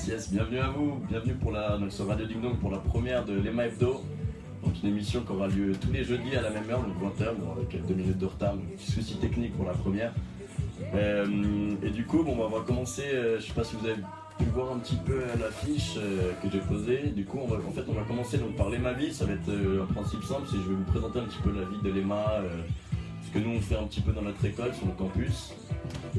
Yes, bienvenue à vous, bienvenue pour donc sur Radio Ding Dong pour la première de l'EMA Hebdo. Donc une émission qui aura lieu tous les jeudis à la même heure, donc 20h, bon, avec 2 minutes de retard, donc petit souci technique pour la première. Et du coup, bon, on va commencer, je sais pas si vous avez pu voir un petit peu l'affiche que j'ai posée. Du coup, on va commencer donc, par l'EMA Ville, ça va être un principe simple, c'est que je vais vous présenter un petit peu la vie de l'EMA, ce que nous on fait un petit peu dans notre école, sur le campus.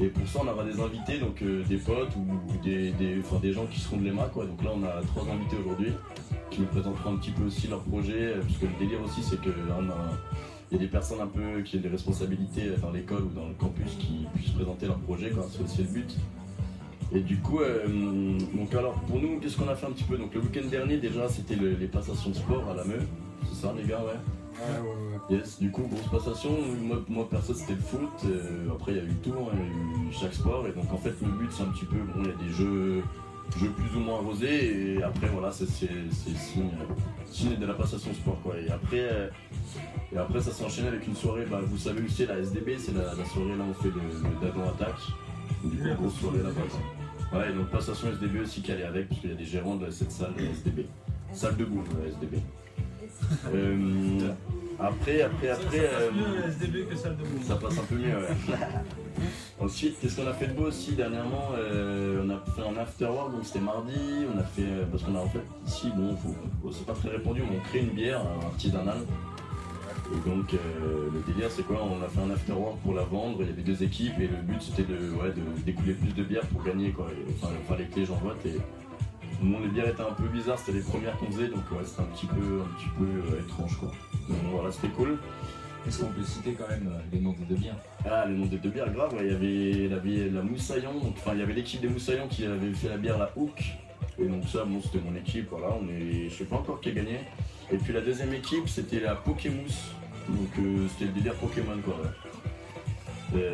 Et pour ça, on aura des invités, donc des potes ou des gens qui seront de l'EMA, quoi. Donc là, on a 3 invités aujourd'hui qui nous présenteront un petit peu aussi leur projet, parce que le délire aussi, c'est qu'il y a des personnes un peu qui ont des responsabilités dans l'école ou dans le campus qui puissent présenter leur projet, quoi. C'est aussi le but. Et du coup, donc alors pour nous, qu'est-ce qu'on a fait un petit peu? Donc le week-end dernier, déjà, c'était les passations de sport à la Meu. C'est ça, les gars, ouais. Ouais. Yes, du coup, grosse passation. Moi perso, c'était le foot. Après, il y a eu tout, hein, il y a eu chaque sport. Et donc, en fait, le but, c'est un petit peu, bon, il y a des jeux plus ou moins arrosés. Et après, voilà, c'est signe de la passation sport, quoi. Et après ça s'enchaîne avec une soirée, bah, vous savez aussi, la SDB, c'est la soirée là où on fait le Dadon Attack. Du coup, grosse soirée là-bas, quoi. Ouais, et donc passation SDB aussi qui allait avec, parce qu'il y a des gérants de cette salle SDB. Salle debout, SDB. Après, Ça passe mieux SDB que salle de boule. ça passe un peu mieux, ouais. Ensuite, qu'est-ce qu'on a fait de beau aussi dernièrement? On a fait un after work, donc c'était mardi. On a fait, parce qu'on a en fait ici, bon, c'est pas très répandu, mais on crée une bière artisanale. Et donc le délire, c'est quoi? On a fait un after work pour la vendre. Il y avait 2 équipes et le but c'était de d'écouler plus de bière pour gagner, quoi. Enfin, il fallait que les gens votent. Et bon, les bières étaient un peu bizarres, c'était les premières qu'on faisait, donc ouais, c'était un petit peu étrange, quoi. Donc voilà, c'était cool. Est-ce qu'on peut citer quand même les noms des 2 bières? Ah, le nom des 2 bières, grave, ouais, il y avait la Moussaillon, donc, enfin il y avait l'équipe des Moussaillons qui avait fait la bière la Hook. Et donc ça, bon, c'était mon équipe, voilà, je sais pas encore qui a gagné. Et puis la deuxième équipe, c'était la Pokémousse, donc c'était le délire Pokémon, quoi, ouais.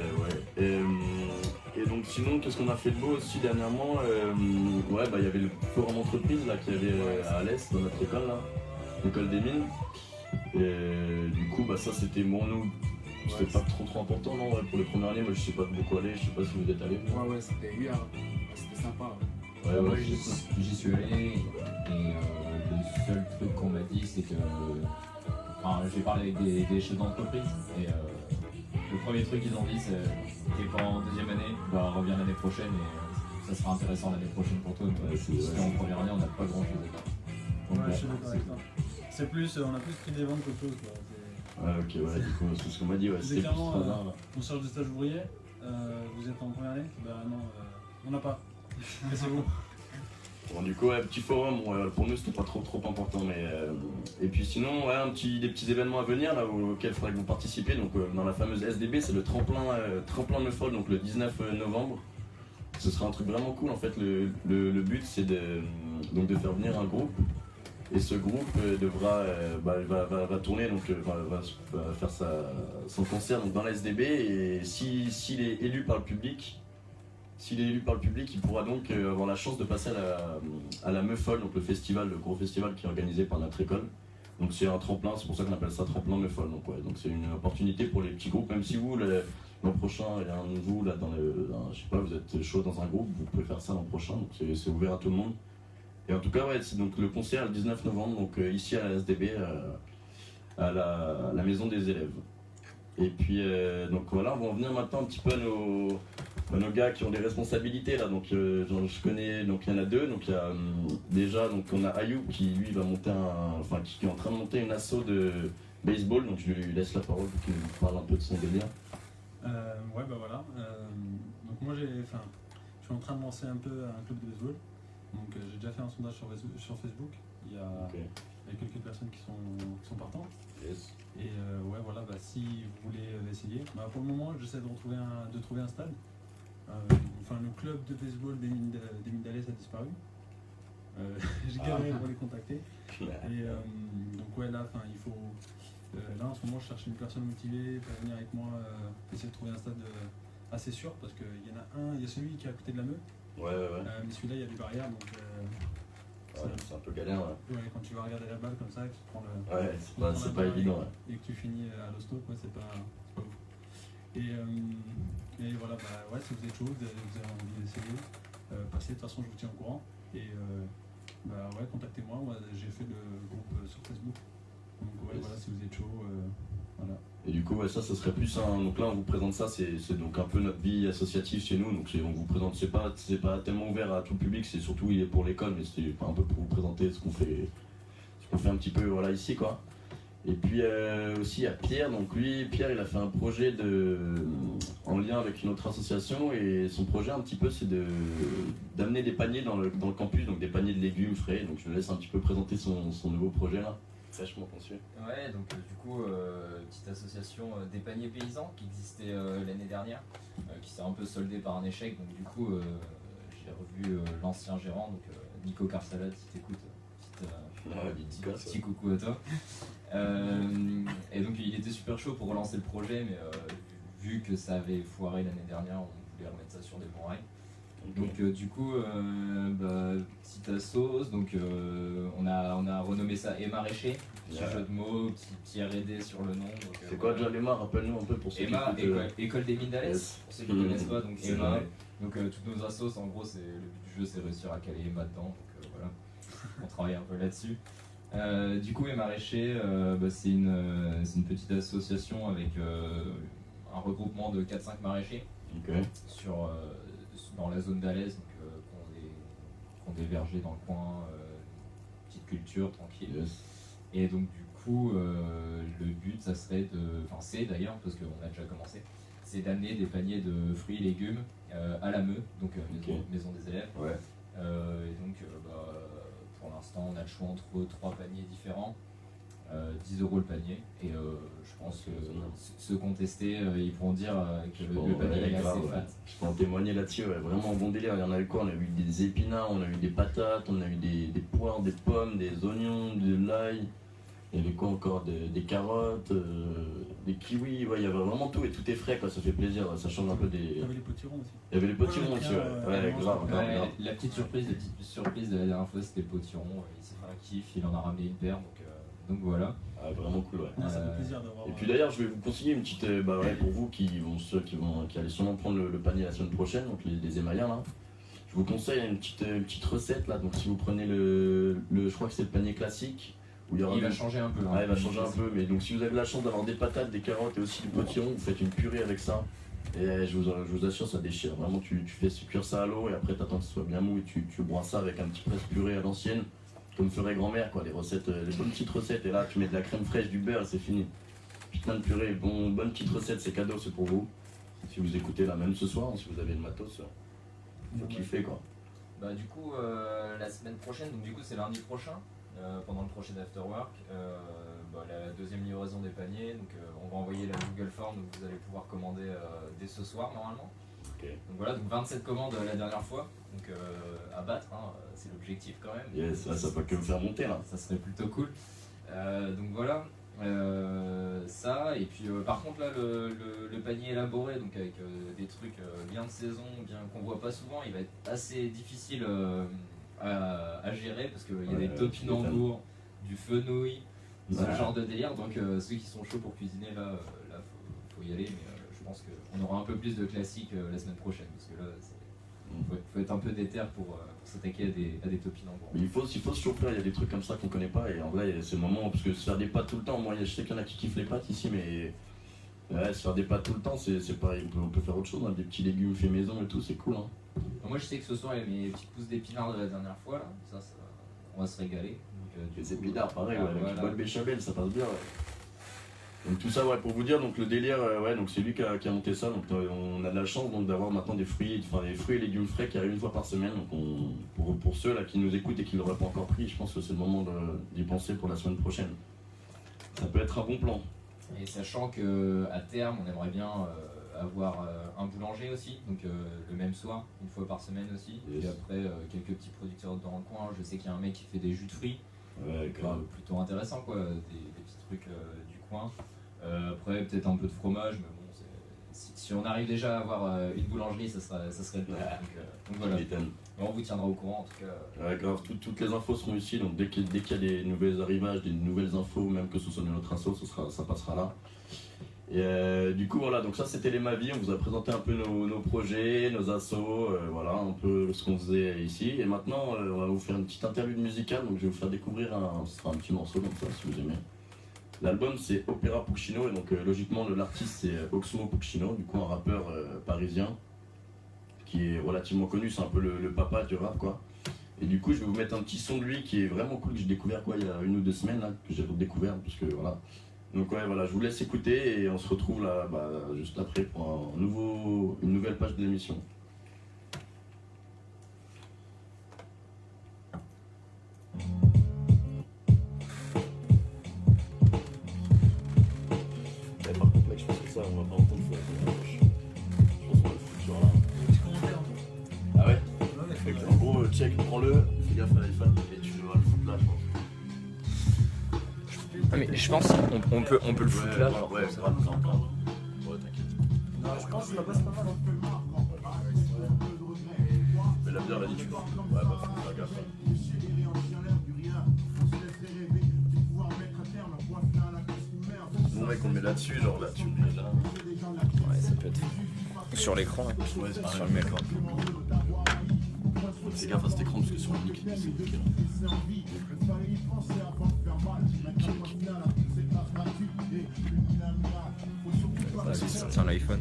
Et donc sinon, qu'est-ce qu'on a fait de beau aussi dernièrement? Ouais, bah il y avait le forum entreprise là qu'il y avait à l'Est dans notre école là, l'école des mines. Et du coup, bah ça c'était bon, nous, c'était pas trop important, non, ouais, pour les premières années. Moi je sais pas beaucoup aller, je sais pas si vous êtes allés. Ouais, c'était hier, c'était sympa. Moi j'y suis allé et le seul truc qu'on m'a dit c'est que. Enfin, j'ai parlé avec des chefs d'entreprise et le premier truc qu'ils ont dit c'est t'es pas en 2e année, bah reviens l'année prochaine et ça sera intéressant l'année prochaine pour toi. Parce qu'en première année on n'a pas grand chose à faire. Donc, Ouais, je suis d'accord avec toi. C'est plus, on a plus pris des ventes qu'autre chose, quoi. Ouais, ok, ouais, du coup, c'est ce qu'on m'a dit, ouais, C'est c'était plus clairement, hasard, là. on cherche des stages ouvriers, vous êtes en première année? Bah non, on n'a pas. Laissez-vous. Bon, du coup, ouais, petit forum, bon, pour nous c'était pas trop important, mais et puis sinon, ouais, des petits événements à venir là auxquels il faudrait que vous participiez. Donc dans la fameuse SDB, c'est le tremplin Neufol, donc le 19 novembre. Ce sera un truc vraiment cool en fait. Le but c'est de faire venir un groupe. Et ce groupe va tourner, donc va faire son concert donc, dans la SDB. Et s'il est élu par le public, il pourra donc avoir la chance de passer à la Meufol, donc le gros festival qui est organisé par notre école. Donc c'est un tremplin, c'est pour ça qu'on appelle ça tremplin Meufol. Donc ouais, donc c'est une opportunité pour les petits groupes, même si vous l'an prochain, il y a un de vous là je sais pas, vous êtes chaud dans un groupe, vous pouvez faire ça l'an prochain. Donc c'est ouvert à tout le monde. Et en tout cas, ouais, c'est donc le concert le 19 novembre, donc ici à la SDB, à la maison des élèves. Et puis, donc voilà, on va en venir maintenant un petit peu à nos gars qui ont des responsabilités là. Donc, je connais, donc il y en a 2. Donc, il y a déjà, donc on a Ayoub qui lui va monter qui est en train de monter une asso de baseball. Donc, je lui laisse la parole pour qu'il nous parle un peu de son délire. Ouais, bah voilà. Donc moi je suis en train de lancer un peu un club de baseball. Donc j'ai déjà fait un sondage sur Facebook. Il y a quelques personnes qui sont partantes. Yes. Et ouais, voilà, bah, si vous voulez essayer. Bah, pour le moment, j'essaie de trouver un stade. Le club de baseball des mines d'Alès a disparu. J'ai galéré pour les contacter. Et donc ouais, là, il faut. Là, en ce moment, je cherche une personne motivée pour venir avec moi essayer de trouver un stade assez sûr parce qu'il y en a un, il y a celui qui est à côté de la Meu. Ouais. Mais celui-là, il y a des barrières, donc c'est un peu galère, ouais. Ouais, quand tu vas regarder la balle comme ça, que tu prends le. Ouais, c'est pas évident, ouais. Et que tu finis à l'hosto, quoi, c'est pas ouf. Et voilà, bah ouais, si vous êtes chaud, vous avez envie d'essayer, passez, de toute façon, je vous tiens au courant. Et bah ouais, contactez-moi. Moi, j'ai fait le groupe sur Facebook. Donc ouais, voilà, si vous êtes chaud, voilà. Et du coup, ouais, ça serait plus un. Donc là, on vous présente ça, c'est donc un peu notre vie associative chez nous. Donc on vous présente, c'est pas tellement ouvert à tout le public, c'est surtout il est pour l'école, mais c'est un peu pour vous présenter ce qu'on fait un petit peu voilà, ici, quoi. Et puis aussi il y a Pierre, donc lui, Pierre il a fait un projet en lien avec une autre association et son projet un petit peu c'est d'amener des paniers dans le campus, donc des paniers de légumes frais, donc je le laisse un petit peu présenter son nouveau projet là, fraîchement conçu. Ouais, donc du coup, petite association des paniers paysans qui existait l'année dernière, qui s'est un peu soldée par un échec, donc du coup j'ai revu l'ancien gérant, donc Nico Carsalade si t'écoutes. Petit coucou à toi. Et donc il était super chaud pour relancer le projet, mais vu que ça avait foiré l'année dernière, on voulait remettre ça sur des bons rails. Donc du coup, petite assos, donc on a renommé ça Et Maraîcher, petit jeu de mots, petit R&D sur le nom. C'est quoi déjà l'EMA? Rappelle-nous un peu pour ceux EMA, qui écoutent. École des Mines d'Alès, pour ceux qui ne connaissent pas, donc C'est EMA. vrai. Donc toutes nos assos, en gros, le but du jeu, c'est réussir à caler EMA dedans, donc voilà, on travaille un peu là-dessus. Du coup, Et Maraîcher, c'est une petite association avec un regroupement de 4-5 maraîchers dans la zone d'Alès, donc qui ont des vergers dans le coin, petite culture tranquille. Yes. Et donc du coup, le but, ça serait c'est d'ailleurs, parce qu'on a déjà commencé, c'est d'amener des paniers de fruits et légumes à la Meux, donc maison des élèves. Ouais. Et donc, pour l'instant, on a le choix entre 3 paniers différents, 10 € le panier. Et je pense que ceux qui ont testé, ils pourront dire que le panier est assez fat. Je peux en témoigner là-dessus, ouais, vraiment un bon délire. Il y en a eu quoi? On a eu des épinards, on a eu des patates, on a eu des poires, des pommes, des oignons, de l'ail. Il y avait quoi encore? Des carottes, des kiwis, ouais, il y avait vraiment tout et tout est frais, quoi, ça fait plaisir, ça change un peu des. Il y avait les potirons aussi. Il y avait les potirons aussi, ouais, grave. La petite surprise de la dernière fois, c'était le potiron. Il s'est fait un kiff, il en a ramené une paire, donc voilà. Ah, vraiment cool, ouais. Ça fait plaisir d'avoir. Et puis d'ailleurs, je vais vous conseiller une petite, pour vous qui allez sûrement prendre le panier la semaine prochaine, donc les émaillants là. Je vous conseille une petite recette là, donc si vous prenez je crois que c'est le panier classique. Il va changer un peu. Ouais, il va changer un peu, mais donc si vous avez la chance d'avoir des patates, des carottes et aussi du potiron, vous faites une purée avec ça. Et je vous assure, ça déchire. Vraiment, tu fais cuire ça à l'eau et après t'attends que ce soit bien mou et tu bois ça avec un petit presse-purée à l'ancienne, comme ferait grand-mère, quoi. Les recettes, les bonnes petites recettes. Et là, tu mets de la crème fraîche, du beurre et c'est fini. Putain de purée, bonne petite recette, c'est cadeau, c'est pour vous. Si vous écoutez là, même ce soir, si vous avez le matos, faut kiffer, quoi. Du coup, la semaine prochaine, donc du coup c'est lundi prochain. Pendant le prochain Afterwork, la deuxième livraison des paniers, donc on va envoyer la Google Form, donc vous allez pouvoir commander dès ce soir normalement. Okay. Donc voilà, donc 27 commandes la dernière fois, donc à battre, c'est l'objectif quand même. Yes, ça peut que me faire monter là. Ça serait plutôt cool. Donc voilà, ça, et puis par contre là le panier élaboré, donc avec des trucs bien de saison, bien qu'on voit pas souvent, il va être assez difficile à gérer parce qu'il y a des topinambours, du fenouil, ce genre de délire. Donc ceux qui sont chauds pour cuisiner là faut y aller, mais je pense qu'on aura un peu plus de classiques la semaine prochaine parce que là faut être un peu déter pour s'attaquer à des topinambours. Mais il faut se chauffer, il y a des trucs comme ça qu'on connaît pas et en vrai c'est le moment parce que se faire des pâtes tout le temps, moi je sais qu'il y en a qui kiffent les pâtes ici mais se faire des pâtes tout le temps c'est pareil, on peut faire autre chose, des petits légumes faits maison et tout, c'est cool. Moi je sais que ce soir il y a mes petites pousses d'épinards de la dernière fois là, ça on va se régaler. Les épinards pareil, avec une bonne béchamel ça passe bien. Donc tout ça pour vous dire, donc le délire, donc c'est lui qui a monté ça, donc on a de la chance donc, d'avoir maintenant des fruits et légumes frais qui arrivent une fois par semaine, donc pour ceux là qui nous écoutent et qui ne l'auraient pas encore pris, je pense que c'est le moment d'y penser pour la semaine prochaine. Ça peut être un bon plan. Et sachant qu'à terme on aimerait bien avoir un boulanger aussi, donc le même soir, une fois par semaine aussi, yes. Et après quelques petits producteurs dans le coin, je sais qu'il y a un mec qui fait des jus de fruits, plutôt intéressant quoi, des petits trucs du coin. Après peut-être un peu de fromage, mais bon, si on arrive déjà à avoir une boulangerie, ça serait le top. Donc voilà, on vous tiendra au courant en tout cas. Ouais, grave, toutes les infos seront ici, donc dès qu'il y a des nouveaux arrivages, des nouvelles infos, même que ce soit de notre asso, ça passera là. Et du coup voilà, donc ça c'était les Mavis, on vous a présenté un peu nos projets, nos assos, voilà un peu ce qu'on faisait ici. Et maintenant on va vous faire une petite interview musicale, donc je vais vous faire découvrir ce sera un petit morceau comme ça si vous aimez. L'album c'est Opéra Puccino et donc logiquement l'artiste c'est Oxmo Puccino, du coup un rappeur parisien qui est relativement connu, c'est un peu le papa du rap quoi. Et du coup je vais vous mettre un petit son de lui qui est vraiment cool que j'ai découvert quoi il y a 1 ou 2 semaines là, que j'ai redécouvert parce que voilà. Donc ouais voilà, je vous laisse écouter et on se retrouve là juste après pour une nouvelle page de l'émission. Par contre mec je pense que ça on va pas entendre ça. Je pense qu'on va le foutre sur là. Ah ouais? En gros check, prends-le, fais gaffe à l'iPhone et tu vas le foutre là je pense. Ah mais je pense qu'on peut le foutre là. Ouais, grave. Ouais, t'inquiète. Non, je pense que ça passe pas mal. Mais la bière, elle a dit tu fais. Ouais, bah, faut faire gaffe. Bon, mec, on le met là-dessus, genre là, tu le mets là. Ouais, ça peut être sur l'écran, ouais. Ouais, c'est Sur le écran. Fais gaffe à cet écran parce que sur le mic, c'est bloqué. C'est un iPhone.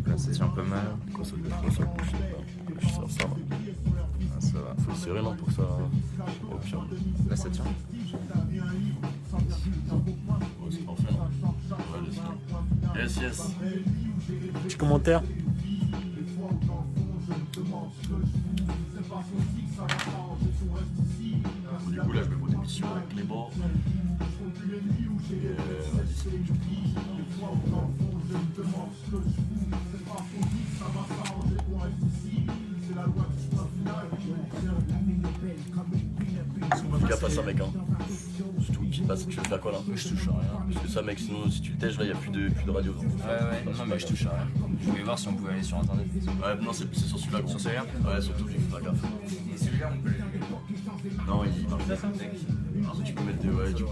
Là, ça tient pas mal. Quoi, ça bouge. Je sors ça. Ah, ça va. Faut le serrer, non, pour ça. Au pire. Là, ça tient. Ouais, c'est parfait, non? Ouais, yes. Petit commentaire. Du coup, là, je vais vous des missions avec les bords. Fais gaffe à ça, mec. Hein. Surtout qui passe, tu veux faire quoi là? Je touche à rien. Parce que ça, mec, sinon, si tu le tèches, là, il n'y a plus de radio. Ouais, non, mais je touche à rien. Je voulais voir si on pouvait aller sur internet. Ouais, non, c'est sur celui-là, gros. Sur celui-là? Ouais, surtout lui, fais gaffe. Et celui-là, on peut le. Non, il marche pas. Alors, tu peux mettre des. Ouais, tu peux.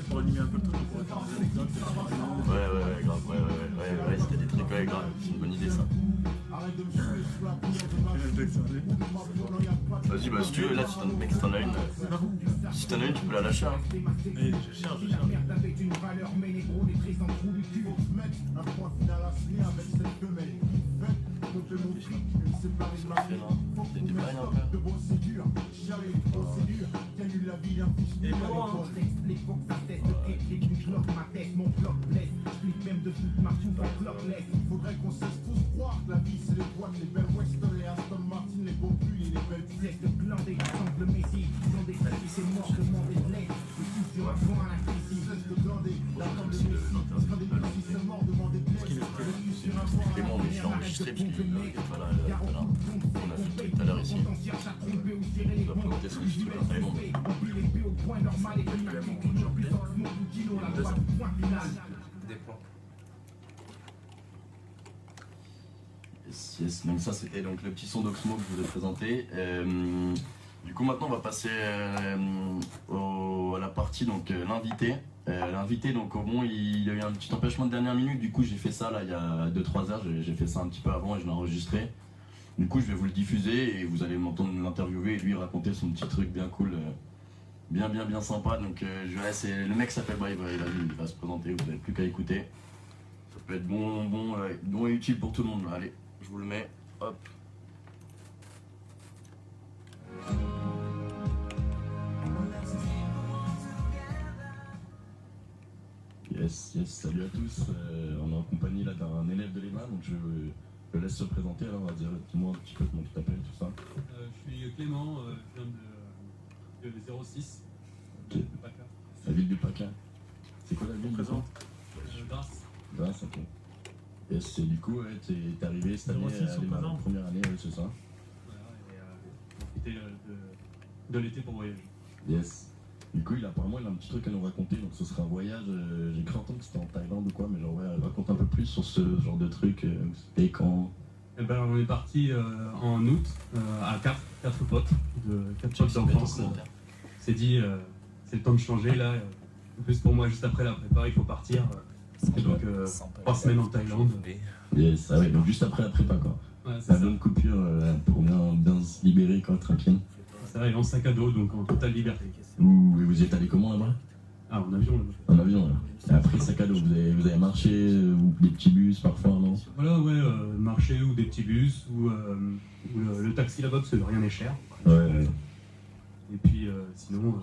Pour animer un peu le truc, on pourrait faire des anecdotes. Ouais, grave, ouais, c'était des trucs, ouais, grave, c'est une bonne idée ça. Vas-y, bah si tu veux, là, si t'en as une, tu peux la lâcher. Hein. Mais je cherche. T'es des bails un peu. Et bon, faudrait qu'on cesse tous croire que la vie c'est les boîtes, les belles Weston, les Aston Martin, les beaux pulls et les belles pièces de blindés, de Messi, ils ont des filles, c'est mort, demandez de l'aide, le tout sur un point à la crise, cesse de blinder, l'attente de Messi, quand des petits c'est mort, demandez de l'aide, le tout sur un point à la Mais je l'ai enregistré parce qu'il n'est pas là, on a fait tout à l'heure ici. On va présenter son petit truc, ça est bon. Des points. Yes. Donc ça c'était donc le petit son d'Oxmo que je vous ai présenté. Du coup maintenant on va passer à la partie donc l'invité. L'invité donc au bon il y a eu un petit empêchement de dernière minute, du coup j'ai fait ça là il y a 2-3 heures, j'ai fait ça un petit peu avant et je l'ai enregistré. Du coup je vais vous le diffuser et vous allez m'entendre l'interviewer et lui raconter son petit truc bien cool, bien sympa. Donc le mec s'appelle Brave, il va se présenter, vous n'avez plus qu'à écouter. Ça peut être bon et utile pour tout le monde. Allez, je vous le mets, hop. Yes, salut à tous. On est en compagnie là d'un élève de l'ENA, donc je Je te laisse se présenter alors, vas-y, dis-moi un petit peu comment tu t'appelles, tout ça. Je suis Clément, je viens de 06, Ok. de PACA. La ville du PACA. C'est quoi la ville? Présente. Grasse. Grasse, ok. Et c'est du coup, ouais, t'es arrivé cette année, 06, on la présente. première année, ouais, c'est ça. Voilà, et profiter de l'été pour voyager. Yes. Du coup, apparemment, il a un petit truc à nous raconter, donc ce sera un voyage. J'ai cru entendre que c'était en Thaïlande ou quoi, mais genre, ouais, raconte un peu plus sur ce genre de truc. C'était quand? Eh ben, on est parti en août à 4 potes, de 4 potes d'enfance. C'est dit, c'est le temps de changer là. En plus, pour moi, juste après la prépa, il faut partir. Et donc, 3 semaines en Thaïlande. Yes, ah ouais, donc juste après la prépa, quoi. Ouais, c'est La ça. bonne coupure pour bien se libérer, quoi, tranquille. Ça arrive en sac à dos, donc en totale liberté. Et vous y êtes allé comment là-bas? Ah, en avion là-bas. En avion, là. Et après, sac à dos, vous avez marché, ou des petits bus parfois, non? Voilà, ouais, marché ou des petits bus, ou le taxi là-bas, parce que rien n'est cher. Ouais, ouais. Et puis, sinon,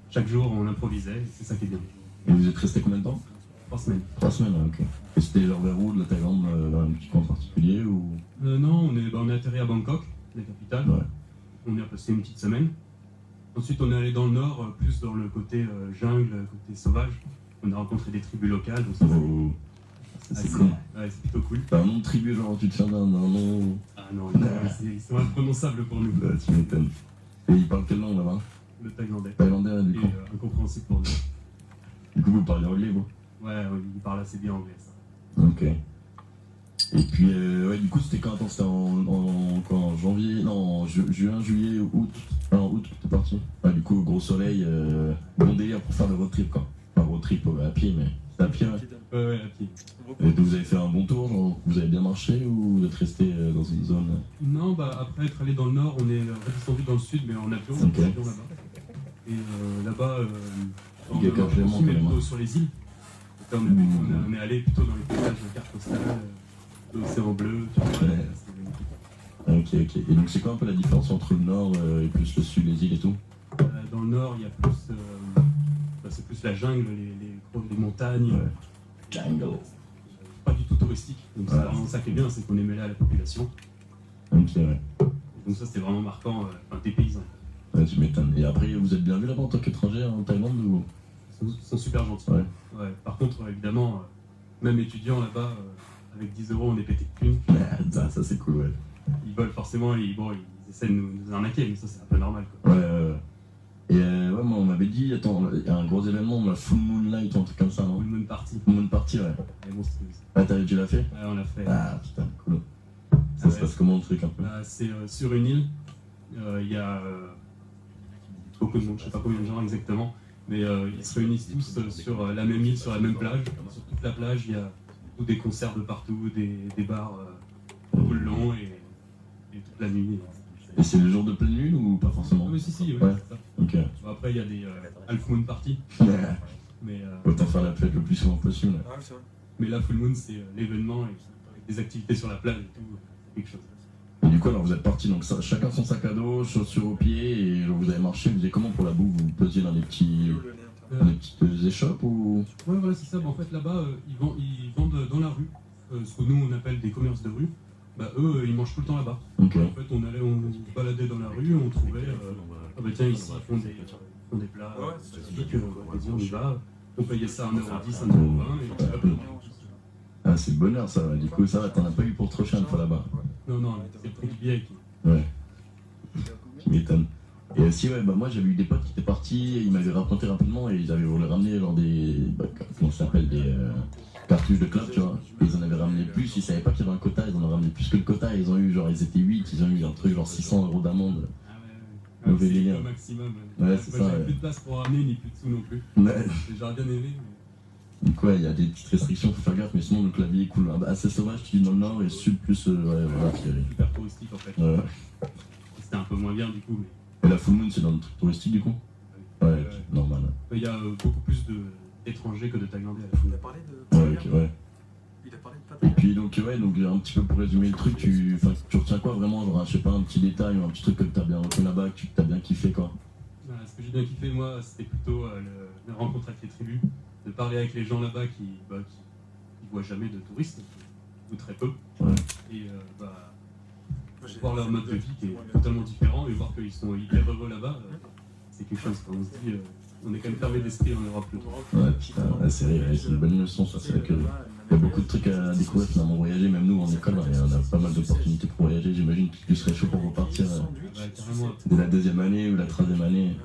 chaque jour, on improvisait, c'est ça qui est bien. Et vous êtes resté combien de temps? 3 semaines. 3 semaines, ouais, ok. Et c'était genre vers où, de la Thaïlande, dans un petit coin particulier ou? Non, on est atterri à Bangkok, la capitale. Ouais. On y a passé une petite semaine. Ensuite, on est allé dans le nord, plus dans le côté jungle, côté sauvage. On a rencontré des tribus locales, donc ça, Oh, ça, c'est cool. ouais, c'est plutôt cool. T'as un nom de tribu, genre tu te tiens d'un nom. Ah non, ils sont imprononçables pour nous. Tu m'étonnes. Et ils parlent quelle langue là-bas? Le thaïlandais. Thaïlandais, du Et coup. incompréhensible pour nous. Du coup, vous parlez anglais, vous? Ouais, ils parlent assez bien anglais, ça. Ok. Et puis, ouais, du coup, c'était quand? Attends, c'était en janvier? Non, en juin, juillet, août. Ah, en août, t'es parti. Ouais, du coup, gros soleil, bon délire pour faire le road trip, quoi. Enfin, road trip à pied, mais c'était à pied, ouais. Ouais, à pied. Et vous avez fait un bon tour, genre, vous avez bien marché ou vous êtes resté dans une zone? Non, bah après être allé dans le nord, on est redescendu dans le sud, mais en avion, Ok. là-bas. Et là-bas, on Il y a est qu'un Clément, mais quand même, plutôt hein. sur les îles. Et comme on est allé plutôt dans les paysages de carte postale, l'océan bleu, tu vois, Ouais. c'est magnifique. Ok, ok. Et donc, c'est quoi un peu la différence entre le nord et plus le sud, les îles et tout? Dans le nord, il y a plus, c'est plus la jungle, les montagnes. Ouais. Jungle. Pas du tout touristique. Donc c'est Ouais. vraiment ça qui est bien, c'est qu'on est mêlé à la population. Ok, ouais. Donc ça c'était vraiment marquant, des paysans. Ouais, tu m'étonnes. Et après, vous êtes bien vu là-bas en tant qu'étranger en Thaïlande ou? Ils sont super gentils. Ouais. Ouais. Par contre, évidemment, même étudiants là-bas, avec 10 euros, on est pété de thunes. Ça c'est cool, ouais. Ils volent forcément, ils essaient de nous arnaquer, mais ça c'est un peu normal. Quoi. Ouais, ouais. Et ouais, moi on m'avait dit, attends, il y a un gros événement, la Full Moonlight ou un truc comme ça, non? Full Moon Party. Full Moon Party, ouais. Elle est monstrueuse. Ah, tu l'as fait? Ouais, on l'a fait. Ah, putain, cool. Ça se Ouais. passe comment le truc un peu? Bah, c'est sur une île, il y a beaucoup de monde, je sais pas combien de gens exactement, mais ils se réunissent tous sur la même île, sur la même plage. Sur toute la plage, il y a des concerts de partout, des bars tout le long et toute la nuit. Et c'est le jour de pleine lune ou pas forcément? Ah, mais si, Ouais. c'est ça. Ok. Bon, après, il y a des Half Moon Party, mais, Autant faire la fête le plus souvent possible. mais là, Full Moon, c'est l'événement et avec des activités sur la plage et tout, c'est quelque chose. Et du coup, alors vous êtes partis, donc chacun son sac à dos, chaussures aux pieds, et genre, vous avez marché, vous faisiez comment pour la bouffe? Vous posiez dans des petites échoppes ou? Ouais, voilà, c'est ça. Bah, en fait, là-bas, ils vendent dans la rue, ce que nous on appelle des commerces de rue. Bah, eux, ils mangent tout le temps là-bas. Ok. En fait, on se baladait dans la rue, on trouvait, ah bah tiens, ici, ils font des plats spécifiques, vas-y, on y va. On payait ça 1,10 €, 1,20 €, et hop. Ah, c'est le bonheur ça, ouais. Du coup, ça va, t'en as pas eu pour trop cher une fois là-bas. Non, non, c'est le prix du billet. Ouais. Qui m'étonne. Et aussi, ouais, bah moi j'avais eu des potes qui étaient partis, ils m'avaient raconté rapidement et ils avaient voulu ramener genre des. Comment ça s'appelle? Des cartouches de club, tu vois. Et ils en avaient ramené plus, ils savaient pas qu'il y avait un quota, ils en ont ramené plus que le quota, et ils ont eu genre, ils étaient 8, ils ont eu un truc genre 600 € d'amende. Ah ouais, Mauvais c'est délire. le maximum. Ouais, c'est Moi, ça, j'avais ouais. plus de place pour ramener, ni plus de sous non plus. Ouais. J'aurais bien aimé, mais... Donc ouais, il y a des petites restrictions, faut faire gaffe, mais sinon le clavier est cool. Assez sauvage, tu dis dans le nord, et sud plus, ouais, voilà, puis, Super touristique en fait. ouais. C'était un peu moins bien du coup, mais... Et la Full Moon, c'est dans le truc touristique du coup? Ouais, normal. Il y a beaucoup plus d'étrangers que de Thaïlandais à la fin. Il a parlé de. Ouais, ok, ouais. Il a parlé de Et Pattaya. puis donc ouais, donc un petit peu pour résumer le truc, tu retiens quoi vraiment, genre je sais pas, un petit détail ou un petit truc que t'as bien retenu là-bas, que t'as bien kiffé quoi? Voilà, ce que j'ai bien kiffé moi, c'était plutôt la rencontre avec les tribus, de parler avec les gens là-bas qui voient jamais de touristes, ou très peu. Ouais. et voir leur mode de vie qui est totalement différent et voir qu'ils sont hyper heureux là-bas, c'est quelque chose qu'on se dit, on est quand même fermé d'esprit en Europe. Ouais, putain, ouais, c'est vrai, c'est une bonne leçon, ça. C'est vrai qu'il y a beaucoup de trucs à découvrir finalement, voyager, même nous en école, on a pas mal d'opportunités pour voyager. J'imagine que tu serais chaud pour repartir dès la 2e année ou la 3e année.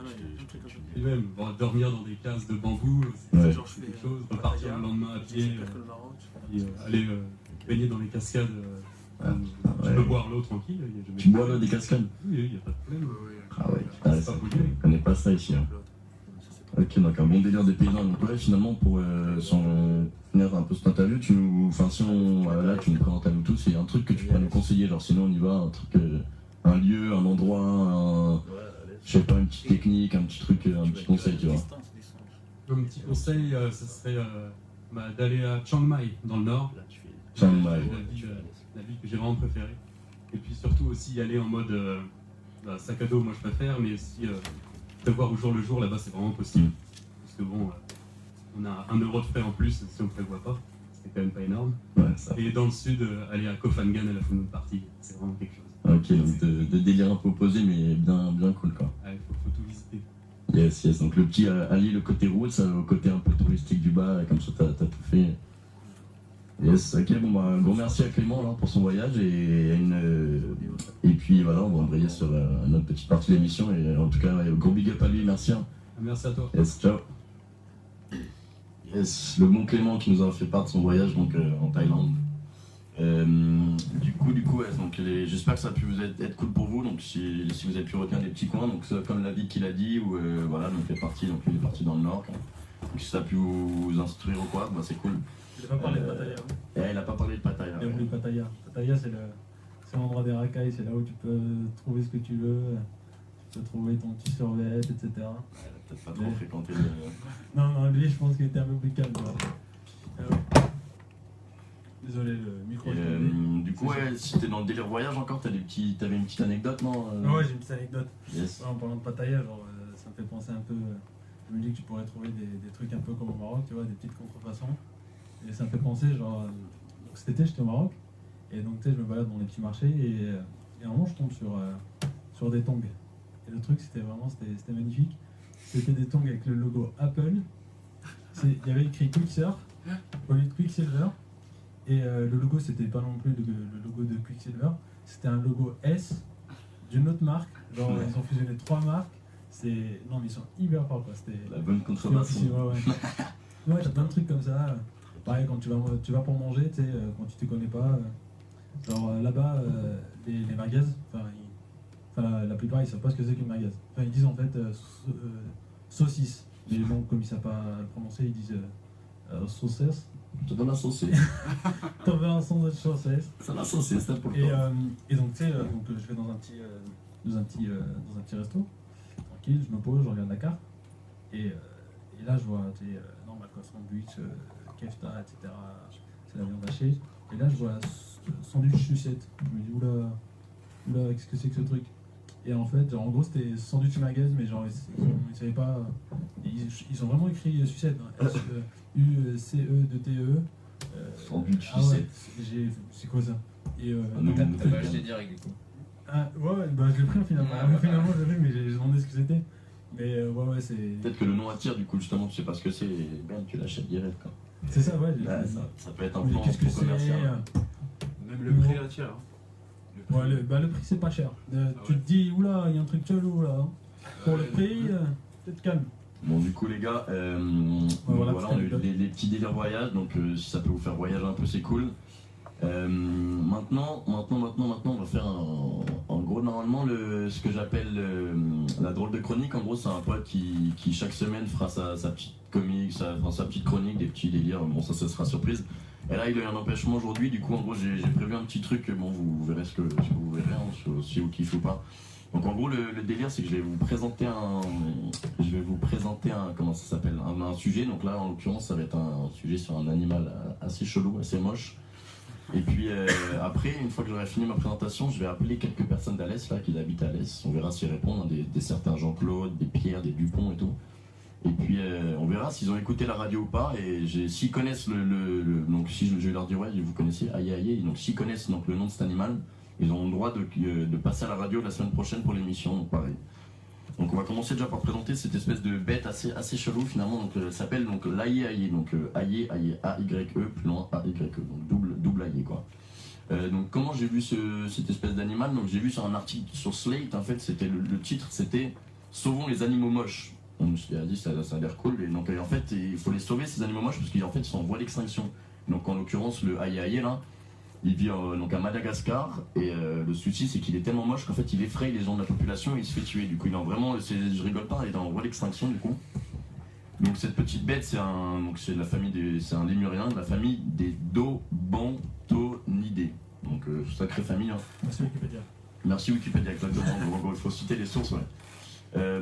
Et même dormir dans des cases de bambou, c'est quelque chose, repartir le lendemain à pied, et aller baigner dans les cascades. Tu peux boire l'eau tranquille. Tu bois l'eau des cascades? Oui, il n'y a pas de problème. Ah ouais, putain, je connais pas ça ici. Hein. Ok, donc un bon délire des paysans. Donc ouais, finalement, pour finir un peu cette interview, tu nous présentes à nous tous, c'est un truc que tu pourrais nous conseiller, genre sinon on y va, un truc, un lieu, un endroit, je sais pas, une petite technique, un petit truc, un petit conseil, tu vois. Un petit conseil, ça serait d'aller à Chiang Mai, dans le nord. Chiang Mai. La ville que j'ai vraiment préférée. Et puis surtout aussi y aller en mode sac à dos, moi je préfère, mais aussi prévoir au jour le jour, là-bas c'est vraiment possible. Parce que bon, on a 1 euro de frais en plus si on ne prévoit pas, c'est quand même pas énorme. Ouais, ça. Et dans le sud, aller à Koh Phangan à la Full Moon Party, c'est vraiment quelque chose. Ok, donc de délire un peu opposé, mais bien cool quoi. Il faut tout visiter. Yes, donc le petit allier le côté route, ça au côté un peu touristique du bas, comme ça t'as tout fait. Yes, ok, bon bah gros merci à Clément là, pour son voyage et puis voilà, on va embrayer sur notre petite partie de l'émission et en tout cas gros big up à lui, merci. Hein. Merci à toi. Yes, ciao. Yes, le bon Clément qui nous a fait part de son voyage donc en Thaïlande. Du coup, ouais, donc j'espère que ça a pu vous être cool pour vous. Donc si vous avez pu retenir des petits coins, donc comme la vie qu'il a dit, ou voilà, donc il est parti dans le nord. Donc si ça a pu vous instruire ou quoi, bah c'est cool. Il n'a pas parlé de Pattaya. Il n'a pas parlé de Pattaya. Il a oublié Pattaya. Pattaya, c'est l'endroit des racailles, c'est là où tu peux trouver ce que tu veux, tu peux trouver ton petit survêt, etc. Il a peut-être pas trop fréquenté Non, lui, je pense qu'il était un peu plus calme. Désolé, le micro. Du coup, ouais, si t'es dans le délire voyage encore, t'avais une petite anecdote, non Ouais, j'ai une petite anecdote. Yes. Ouais, en parlant de Pattaya, genre, ça me fait penser un peu. Je me dis que tu pourrais trouver des trucs un peu comme au Maroc, tu vois, des petites contrefaçons. Et ça me fait penser, genre, donc cet été j'étais au Maroc, et donc tu sais, je me balade dans les petits marchés, et à un moment je tombe sur des tongs. Et le truc c'était magnifique. C'était des tongs avec le logo Apple. Il y avait écrit Quicksilver au lieu de Quicksilver. Et le logo c'était pas non plus le logo de Quicksilver, c'était un logo S d'une autre marque. Genre ils ont fusionné 3 marques. Non mais ils sont hyper forts quoi. C'était la bonne contrefaçon. Ouais, t'as plein de trucs comme ça. Pareil, quand tu vas pour manger, tu sais, quand tu te connais pas, genre là-bas, les magasins, la plupart ils savent pas ce que c'est qu'une magasin. Enfin, ils disent en fait saucisse, mais bon, comme ils savent pas le prononcer, ils disent saucisse. Tu donnes la saucisse. T'en veux un son de saucisse. C'est la saucisse, c'est important. Et donc, tu sais, je vais dans un petit resto, tranquille, je me pose, je regarde la carte, et là je vois, tu sais, normal quoi, sandwich, kefta, etc. C'est la viande hachée. Et là, je vois sandwich sucette. Je me dis, oula, qu'est-ce que c'est que ce truc? Et en fait, genre, en gros, c'était sandwich magasin, mais genre, ils savaient pas. Ils ont vraiment écrit sucette. Hein. U-C-E-2-T-E. Sandwich ouais, sucette. C'est quoi ça? Et T'as pas acheté direct du coup? Ah, ouais, bah je l'ai pris finalement. Finalement, je l'ai pris, mais j'ai demandé ce que c'était. Mais ouais, c'est. Peut-être que le nom attire, du coup, justement, tu sais pas ce que c'est, et bien, tu l'achètes direct, quoi. C'est ça, ouais. Ça peut être un plan commercial. Même le prix attire. Hein. Ouais, le prix c'est pas cher. Tu te dis, oula, il y a un truc chelou là. Pour le prix, peut-être calme. Bon, du coup, les gars, voilà, on a eu les petits délires voyage, donc si ça peut vous faire voyager un peu, c'est cool. Maintenant, on va faire en gros, normalement, ce que j'appelle la drôle de chronique. En gros, c'est un pote qui chaque semaine fera sa petite comique, sa petite chronique, des petits délires. Bon, ça sera surprise. Et là, il a eu un empêchement aujourd'hui. Du coup, en gros, j'ai prévu un petit truc. Bon, vous verrez ce que vous verrez, hein, si vous kiffez ou pas. Donc, en gros, le délire, c'est que je vais vous présenter comment ça s'appelle, un sujet. Donc là, en l'occurrence, ça va être un sujet sur un animal assez chelou, assez moche. Et puis après, une fois que j'aurai fini ma présentation, je vais appeler quelques personnes d'Alès là qui habitent à Alès. On verra s'ils répondent, des certains Jean-Claude, des Pierre, des Dupont et tout. Et puis on verra s'ils ont écouté la radio ou pas. Et s'ils connaissent donc si je vais leur dire ouais, vous connaissez aïe aïe. Donc s'ils connaissent donc le nom de cet animal, ils ont le droit de passer à la radio la semaine prochaine pour l'émission. Donc pareil. Donc on va commencer déjà par présenter cette espèce de bête assez chelou finalement. Donc elle s'appelle donc l'aïe aïe. Donc aïe aïe A-Y-E plus loin A-Y-E. Donc double aïe quoi. Donc comment j'ai vu cette espèce d'animal? Donc j'ai vu sur un article sur Slate, en fait c'était le titre c'était Sauvons les animaux moches. On me suis dit ça a l'air cool, et donc en fait il faut les sauver ces animaux moches parce qu'en fait ils sont en voie d'extinction. Donc en l'occurrence le aïe aïe là, il vit donc à Madagascar, et le souci c'est qu'il est tellement moche qu'en fait il effraie les gens de la population et il se fait tuer. Du coup il est vraiment, je rigole pas, il est en voie d'extinction du coup. Donc cette petite bête c'est la famille c'est un lémurien de la famille des Dobantonidae. Donc sacrée famille. Hein. Merci Wikipédia. Merci Wikipédia, exactement. Donc, il faut citer les sources. Ouais.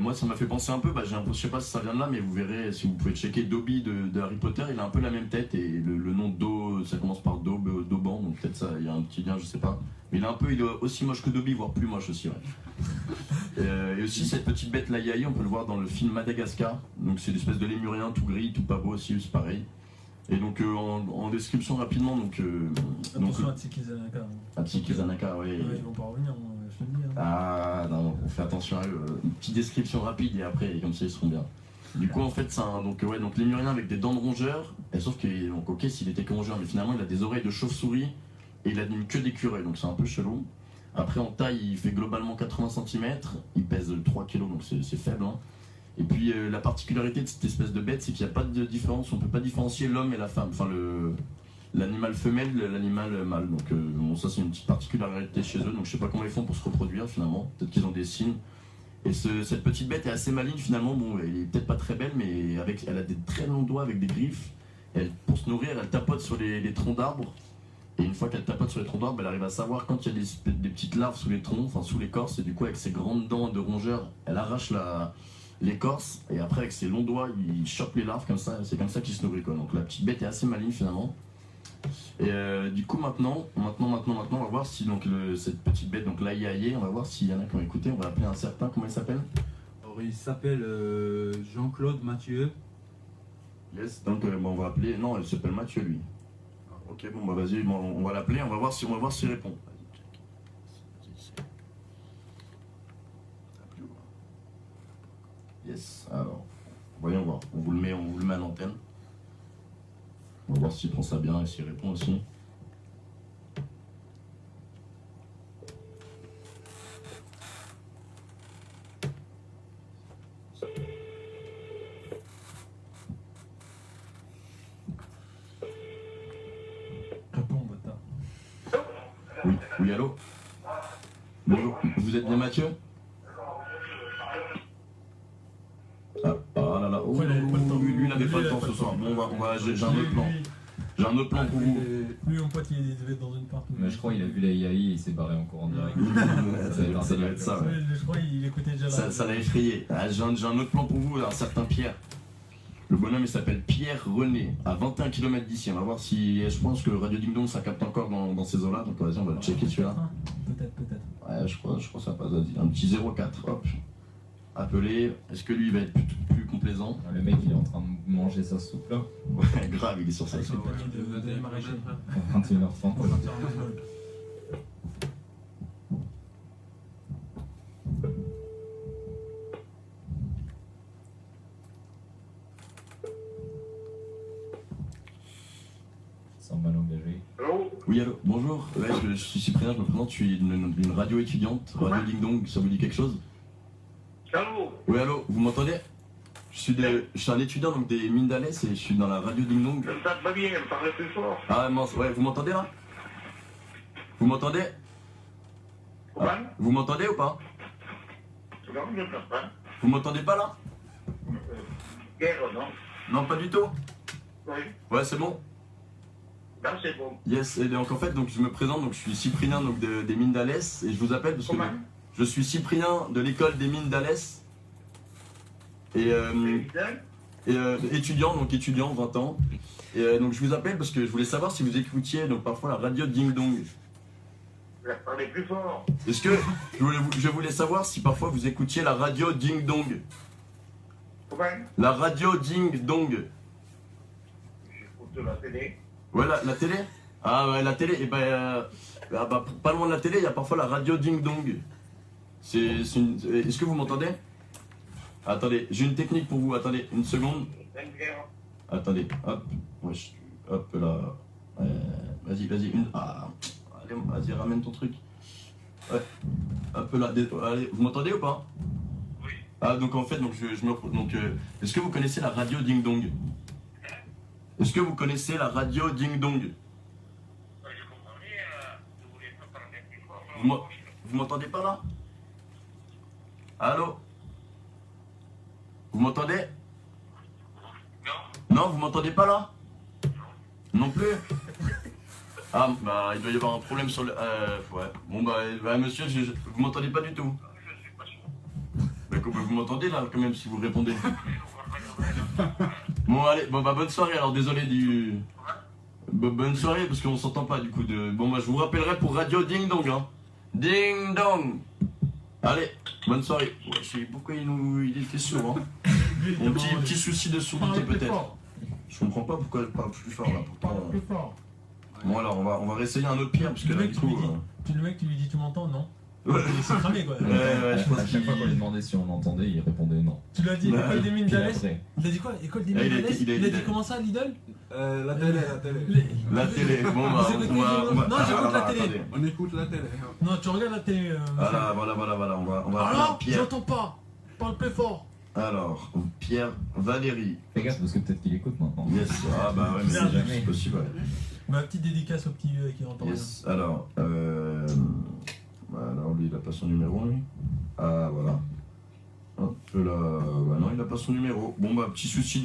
Moi ça m'a fait penser un peu, je sais pas si ça vient de là, mais vous verrez si vous pouvez checker Dobby de Harry Potter, il a un peu la même tête et le nom Do, ça commence par Doban, donc peut-être ça, il y a un petit lien, je sais pas. Mais il est aussi moche que Dobby, voire plus moche aussi. Ouais. Et aussi cette petite bête la Yaï, on peut le voir dans le film Madagascar. Donc c'est l'espèce de lémurien tout gris, tout pas beau aussi, c'est pareil. Et donc en description rapidement, attention à Tsikizanaka. À Tsikizanaka, oui. Ouais, ils vont pas revenir, je te le dis. Hein. Ah non, on fait attention à eux. Une petite description rapide et après, comme ça, ils seront bien. Du coup, en fait, c'est donc lémurien avec des dents de rongeur. Et sauf que, donc, ok, s'il était que rongeur, mais finalement, il a des oreilles de chauve-souris et il a une queue d'écureuil, donc c'est un peu chelou. Après, en taille, il fait globalement 80 cm, il pèse 3 kg, donc c'est faible. Hein. Et puis, la particularité de cette espèce de bête, c'est qu'il n'y a pas de différence, on ne peut pas différencier l'homme et la femme. Enfin, l'animal femelle de l'animal mâle. Donc bon, ça c'est une petite particularité chez eux, donc je sais pas comment ils font pour se reproduire finalement, peut-être qu'ils ont des signes. Et cette petite bête est assez maligne finalement, bon elle est peut-être pas très belle, mais elle a des très longs doigts avec des griffes. Pour se nourrir, elle tapote sur les troncs d'arbres, et une fois qu'elle tapote sur les troncs d'arbres, elle arrive à savoir quand il y a des petites larves sous les troncs, enfin sous l'écorce, et du coup avec ses grandes dents de rongeur, elle arrache l'écorce, et après avec ses longs doigts, il chope les larves comme ça, c'est comme ça qu'il se nourrit quoi. Donc la petite bête est assez maligne finalement. Et du coup maintenant, on va voir si donc cette petite bête, donc l'aïe aïe, on va voir s'il y en a qui ont écouté, on va appeler un certain, comment il s'appelle? Alors il s'appelle Jean-Claude Mathieu. Yes, donc on va appeler, non, il s'appelle Mathieu lui. Ok, bon bah vas-y, on va l'appeler, on va voir s'il répond. Yes, alors, voyons voir, on vous le met à l'antenne. On va voir s'il prend ça bien et s'il répond aussi. Réponds, bâtard. Oui, allô? Bonjour, vous êtes bien Mathieu? Ah là là, oh, lui il n'avait pas le temps ce soir. Bon, j'ai un autre plan. J'ai un autre plan pour vous. Lui, mon pote, il devait être dans une part. Mais je crois qu'il a vu la IAI et il s'est barré en courant direct. Ça doit être ça, ouais. Je crois qu'il écoutait déjà là. Ça l'a effrayé. Ah, j'ai un autre plan pour vous, un certain Pierre. Le bonhomme il s'appelle Pierre René, à 21 km d'ici. On va voir si. Je pense que Radio Ding Dong ça capte encore dans ces eaux-là. Donc vas-y, on va le checker celui-là. Peut-être. Ouais, je crois que ça passe. Vas-y, un petit 04. Hop. Appelé. Est-ce que lui il va être plus complaisant? Le mec il est en train de manger sa soupe là. Ouais, grave, il est sur sa soupe. de maraîcher. 21h30. Semble mal engagé. Allô? Oui, allô, bonjour. Ouais, je suis Cyprien, je me présente. Je suis une radio étudiante, Radio Ding Dong. Ça vous dit quelque chose? Allô? Oui, allô, vous m'entendez? Je suis un étudiant donc des mines d'Alès et je suis dans la radio Ding Dong. Je ne tape pas bien, parlez plus fort. Ah mince, ouais, vous m'entendez là? Vous m'entendez? Comment? Vous m'entendez ou pas? Non, je ne tape pas. Vous m'entendez pas là? Guerre, non? Non, pas du tout? Oui. Ouais, c'est bon? Là, c'est bon. Yes, et donc en fait, donc, je me présente, donc, je suis Cyprien donc, des mines d'Alès et je vous appelle parce que Comment? je suis Cyprien de l'école des mines d'Alès et étudiant, 20 ans. Et donc je vous appelle parce que je voulais savoir si vous écoutiez donc parfois la radio Ding Dong. Parlez plus fort. Est-ce que je voulais savoir si parfois vous écoutiez la radio Ding Dong? Comment? La radio Ding Dong. J'écoute la télé. Ouais, la télé? Ah ouais, la télé, et pas loin de la télé, il y a parfois la radio Ding Dong. Est-ce que vous m'entendez? Attendez, j'ai une technique pour vous, attendez, une seconde. Attendez, hop, wesh, hop là. Vas-y, allez, vas-y, ramène ton truc. Ouais, hop là, allez, vous m'entendez ou pas? Oui. Ah, donc en fait, est-ce que vous connaissez la radio Ding Dong? Est-ce que vous connaissez la radio Ding Dong? Vous m'entendez pas là? Allô? Vous m'entendez? Non. Non, vous m'entendez pas là? Non plus? Ah, bah il doit y avoir un problème sur le... ouais. Bon bah monsieur, vous m'entendez pas du tout? Bah vous m'entendez là quand même si vous répondez. Bon allez, bon bah bonne soirée alors, désolé du... Bonne soirée parce qu'on s'entend pas du coup de... Bon bah je vous rappellerai pour Radio Ding Dong hein. Ding Dong. Allez, bonne soirée. Ouais, je sais pourquoi il était sourd hein. Mon petit souci de sourdité peut-être. Je comprends pas pourquoi elle parle plus fort là. Pourtant, bon alors on va réessayer un autre pire parce que là du coup... Le mec tu lui dis tu m'entends non? Ouais. Il s'est cramé quoi. Ouais, je pense À chaque fois qu'on lui demandait si on entendait, il répondait non. Tu lui as dit école des mines Puis d'Alès? après, Il a dit quoi? École des mines d'Alès? Il a dit comment ça Lidl? La télé. La télé, bon bah Vous écoutez on va... Non, j'écoute la télé. Attendez. On écoute la télé. Non, tu regardes la télé. Voilà, on va appeler Alors, Pierre. j'entends pas. Parle plus fort. Alors, Pierre Valérie. fais gaffe parce que peut-être qu'il écoute maintenant. Yes, ah bah ouais, mais Merde. c'est possible, ouais. Ma petite dédicace au petit vieux qui entend Yes, alors, alors lui il a pas son numéro lui. Ah voilà. Hop là, bah non il a pas son numéro. Bon bah petit souci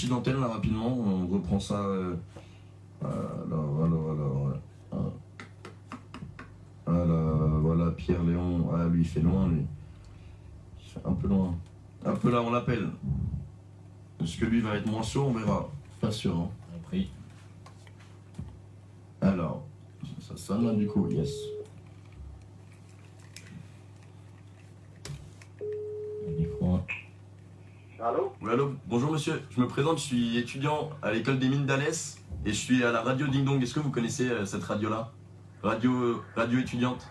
d'antenne là rapidement, on reprend ça. Alors, voilà Pierre Léon, ah lui il fait loin lui. Il fait un peu loin. Hop là on l'appelle. Est-ce que lui va être moins sûr, on verra. Pas sûr hein. On prie. Alors, ça sonne là du coup, yes. Le micro. Allô? Oui, allô, bonjour monsieur, je me présente, je suis étudiant à l'école des mines d'Alès et je suis à la radio Ding Dong. Est-ce que vous connaissez cette radio-là? Radio étudiante?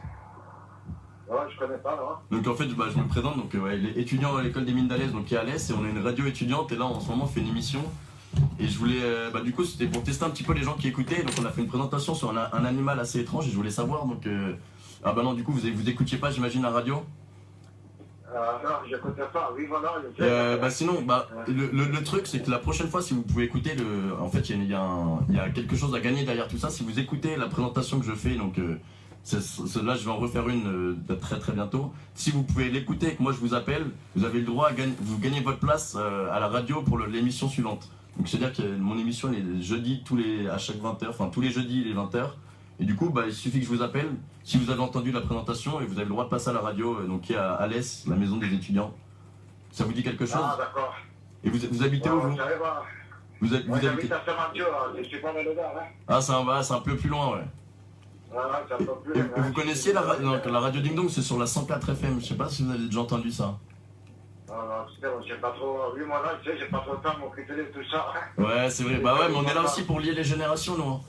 Ouais, je connais pas, là. Donc en fait, bah, je me présente, donc ouais, il est étudiant à l'école des mines d'Alès, donc qui est à Alès, et on a une radio étudiante et là en ce moment on fait une émission. Et je voulais, bah du coup c'était pour tester un petit peu les gens qui écoutaient, donc on a fait une présentation sur un animal assez étrange et je voulais savoir, donc... Ah bah non, du coup vous écoutiez pas j'imagine la radio? Non, j'écoutais pas, oui, voilà. Bah sinon, bah, le truc c'est que la prochaine fois si vous pouvez écouter, en fait il y a quelque chose à gagner derrière tout ça. Si vous écoutez la présentation que je fais, donc là je vais en refaire une très très bientôt. Si vous pouvez l'écouter et que moi je vous appelle, vous avez le droit à vous gagnez votre place à la radio pour l'émission suivante. Donc c'est-à-dire que mon émission elle est jeudi à chaque 20h, enfin tous les jeudis les 20h. Et du coup bah, il suffit que je vous appelle si vous avez entendu la présentation et vous avez le droit de passer à la radio, donc qui est à Alès, la maison des étudiants. Ça vous dit quelque chose? Ah d'accord. Et vous habitez où vous? Vous habitez à Saint-Mathieu, je suis pas mal dedans, hein. Ah c'est un peu plus loin ouais. Voilà, c'est un peu plus Et loin. vous connaissiez la radio Ding Dong, c'est sur la 104 FM, je sais pas si vous avez déjà entendu ça. Non, j'ai pas trop... Oui, moi là, tu sais, j'ai pas trop le temps de m'occuper de tout ça, hein. Ouais c'est vrai, bah ouais mais on est là aussi pour lier les générations nous.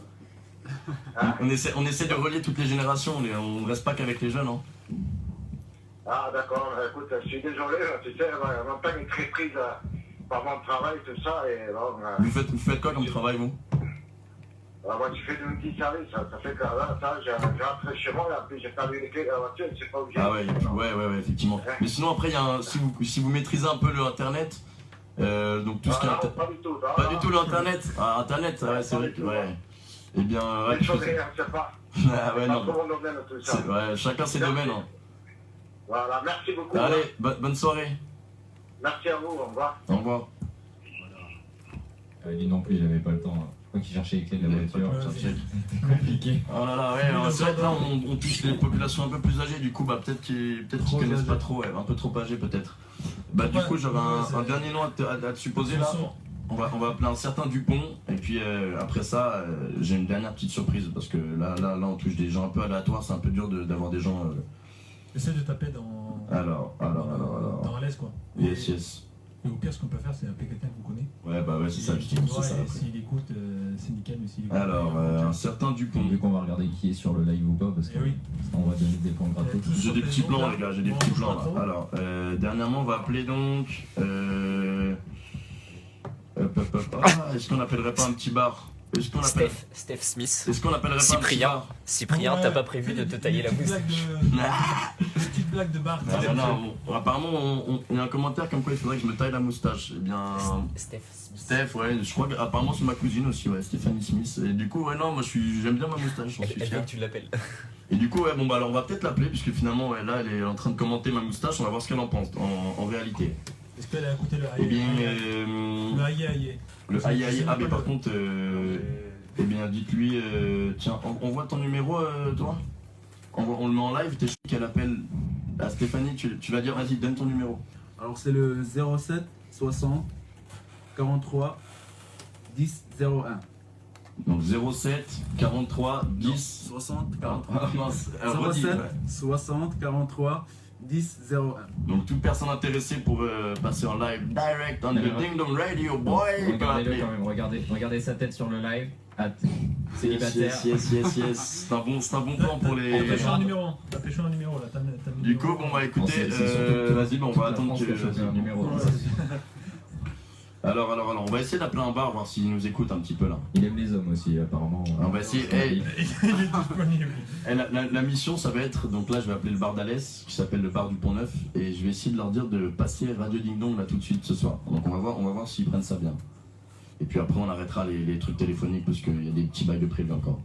Hein? On essaie de relier toutes les générations, on ne reste pas qu'avec les jeunes. Hein. Ah d'accord, écoute, je suis désolé, tu sais, mon temps est très pris par mon travail, tout ça, et bon... Vous faites quoi comme travail vous? Moi je fais du multi-service, ça fait que là, je rentre chez moi, là, puis j'ai perdu les clés de la voiture, je sais pas où j'ai... Ah ouais, effectivement. Mais sinon après, si vous maîtrisez un peu le internet, donc tout ce qui est... Pas du tout, pas du tout l'internet. Ah, internet, ouais, c'est vrai que... Ouais. Eh bien, ouais, je sais pas. Ah ouais, non. Domaine, tout ça. Ouais, chacun ses domaines. Hein. Voilà, merci beaucoup. Allez, bonne soirée. Merci à vous, au revoir. Au revoir. Lui non plus, il avait pas le temps. Moi qui cherchais les clés de la voiture, c'était compliqué. Oh là là, ouais, c'est vrai que là on touche les populations un peu plus âgées, du coup bah peut-être qu'ils connaissent pas trop, ouais, un peu trop âgés peut-être. Bah du coup j'avais un dernier nom à te supposer là. On va appeler un certain Dupont et puis après ça j'ai une dernière petite surprise parce que là on touche des gens un peu aléatoires, c'est un peu dur d'avoir des gens. Essaye de taper dans. Alors. Dans Alès quoi. Yes. Et au pire, ce qu'on peut faire, c'est appeler quelqu'un qu'on connaît. Ouais, bah ouais, c'est ça, Et justement, c'est ça. et après. s'il écoute, c'est nickel, mais s'il écoute. Alors, un certain Dupont. Vu qu'on va regarder qui est sur le live ou pas, parce Eh oui. qu'on va donner des points gratos. J'ai des petits plans, les gars, j'ai des Bon, petits bouge plans pas là. trop. Alors, dernièrement, on va appeler donc. Ah, est-ce qu'on appellerait pas un petit bar? Est-ce qu'on appelle... Steph Smith. Est-ce qu'on appellerait pas un petit Cyprien. bar? Cyprien, t'as pas prévu de te tailler la moustache? Une petite blague de bar. Ah, non, apparemment, il y a un commentaire comme quoi il faudrait que je me taille la moustache. Eh bien. Steph Smith. Steph, ouais, je crois qu'apparemment c'est ma cousine aussi, ouais, Stéphanie Smith. Et du coup, ouais, non, moi j'aime bien ma moustache, j'en suis Elle veut fier. que tu l'appelles. Et du coup, ouais, bon, bah alors on va peut-être l'appeler, puisque finalement, ouais, là, elle est en train de commenter ma moustache, on va voir ce qu'elle en pense en réalité. Est-ce qu'elle a écouté le Eh bien, le aïe. le aïe aïe, ah, mais par contre, eh bien, dites-lui, tiens, on voit ton numéro, toi on le met en live, t'es sûr qu'elle appelle à Stéphanie, tu vas dire, vas-y, donne ton numéro. Alors c'est le 07 60 43 10 01. Donc 07 43 10 60 43. Mince, redis, 07 ouais. 60 43 10 01. Donc toute personne intéressée pour passer en live direct on the Ding Dong Radio, boy, il peut Regardez-le appeler. quand même, regardez sa tête sur le live. Yes, Célibataire. yes. C'est un bon plan pour les... T'as pêché un numéro. T'as pêché un numéro là. Du coup, bon bah écoutez, C'est surtout vas-y, bon, on va attendre que... choper un numéro. Alors, on va essayer d'appeler un bar, voir s'il nous écoute un petit peu là. Il aime les hommes aussi, apparemment. On va essayer... Hey, Il est disponible. la mission, ça va être... Donc là, je vais appeler le bar d'Alès, qui s'appelle le bar du Pont Neuf, et je vais essayer de leur dire de passer Radio Ding Dong là tout de suite ce soir. Donc on va voir s'ils prennent ça bien. Et puis après, on arrêtera les trucs téléphoniques, parce qu'il y a des petits bails de prévu encore.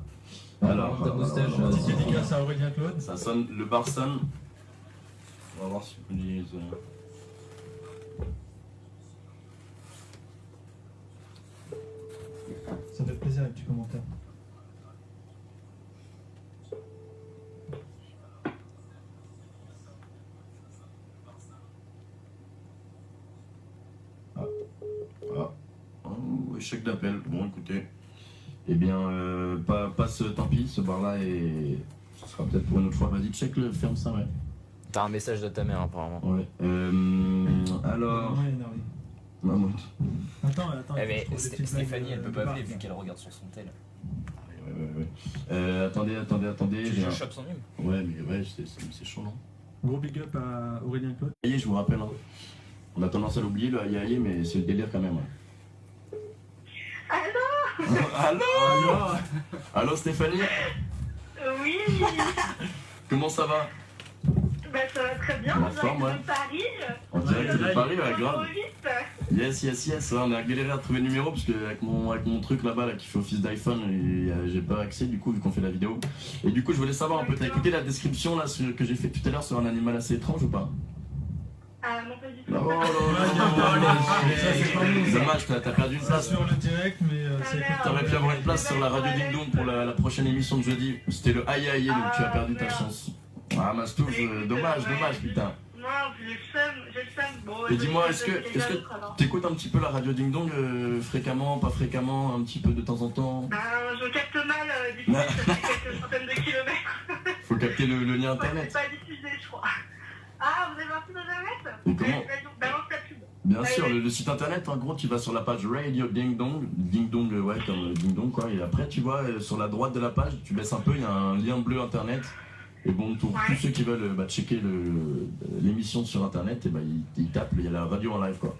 Alors, ta moustache, Petite dédicace à Aurélien Claude. ça sonne, le bar sonne. On va voir si on dit... Ça fait plaisir avec tes commentaires. Oh, échec d'appel. Bon, écoutez. Eh bien, tant pis, ce bar-là, et ce sera peut-être pour une autre fois. Vas-y, check-le, ferme ça, ouais. T'as un message de ta mère apparemment. Ouais. Alors... Maman est énervée. Maman. Attends. Eh mais il faut des petites Stéphanie blagues elle peut de pas bar, appeler vu là. qu'elle regarde sur son tel. Ouais. Attendez. Tu j'ai je un- chope son numéro. Ouais, mais ouais, c'est chaud, non? Gros big up à Aurélien Claude. Aïe, je vous rappelle, hein. On a tendance à l'oublier, le aïe, mais c'est le délire quand même. Ouais. Allô Allô Stéphanie? Oui, Comment ça va? bah ça va très bien, La on forme, dirait ouais. de Paris. En direct de Paris, ouais, grave. Trop vite. Yes, ouais, on a galéré à trouver le numéro parce que avec mon truc là-bas là, qui fait office d'iPhone, j'ai pas accès du coup vu qu'on fait la vidéo. Et du coup je voulais savoir un peu, t'as écouté la description là que j'ai fait tout à l'heure sur un animal assez étrange ou pas? Ah non, pas du tout. Non, Ça, c'est pas nous, ça. dommage, t'as perdu une Ça place. sur le direct, mais c'est merde. T'aurais pu avoir une place sur la radio Ding Dong pour la prochaine émission de jeudi. C'était le aïe aïe, donc tu as perdu ta merde. chance. Ah Mastouf, dommage, putain. Non, j'ai le seum. Bon, Et dis-moi, je est-ce vais que quelqu'un d'autre, alors. t'écoutes un petit peu la radio Ding Dong fréquemment, pas fréquemment, un petit peu de temps en temps? Ben, je capte mal d'ici, ça fait quelques centaines de kilomètres. Faut capter le lien Ouais, internet. c'est pas diffusé, je crois. Ah, vous avez un site internet? Et comment? Balance la pub. Bien Ouais, sûr, ouais. le site internet, en gros, tu vas sur la page Radio Ding Dong, ouais, comme Ding Dong, quoi. Et après, tu vois, sur la droite de la page, tu baisses un peu, il y a un lien bleu internet. Et bon, pour tous ceux qui veulent checker l'émission sur internet, et ils tapent, il y a la radio en live, quoi.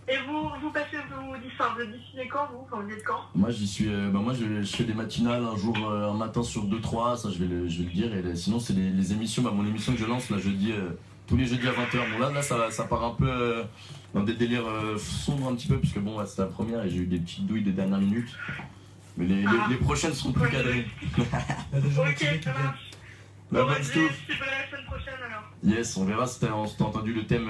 Et vous passez, vous diffusez quand, vous? Enfin, vous êtes quand? Moi, j'y suis, moi, je fais des matinales un matin sur 2-3, ça, je vais le dire. Et sinon, c'est les émissions, mon émission que je lance, là, tous les jeudis à 20h. Bon, là, ça part un peu dans des délires sombres un petit peu, puisque bon, c'était la première et j'ai eu des petites douilles de dernière minute. Mais les prochaines seront plus cadrées. Il y a des gens Ok, motivés qui ça viennent. marche. Bah, Bon, bah, je Stouff. suis pas là la semaine prochaine, alors. Yes, on verra si t'as entendu le thème.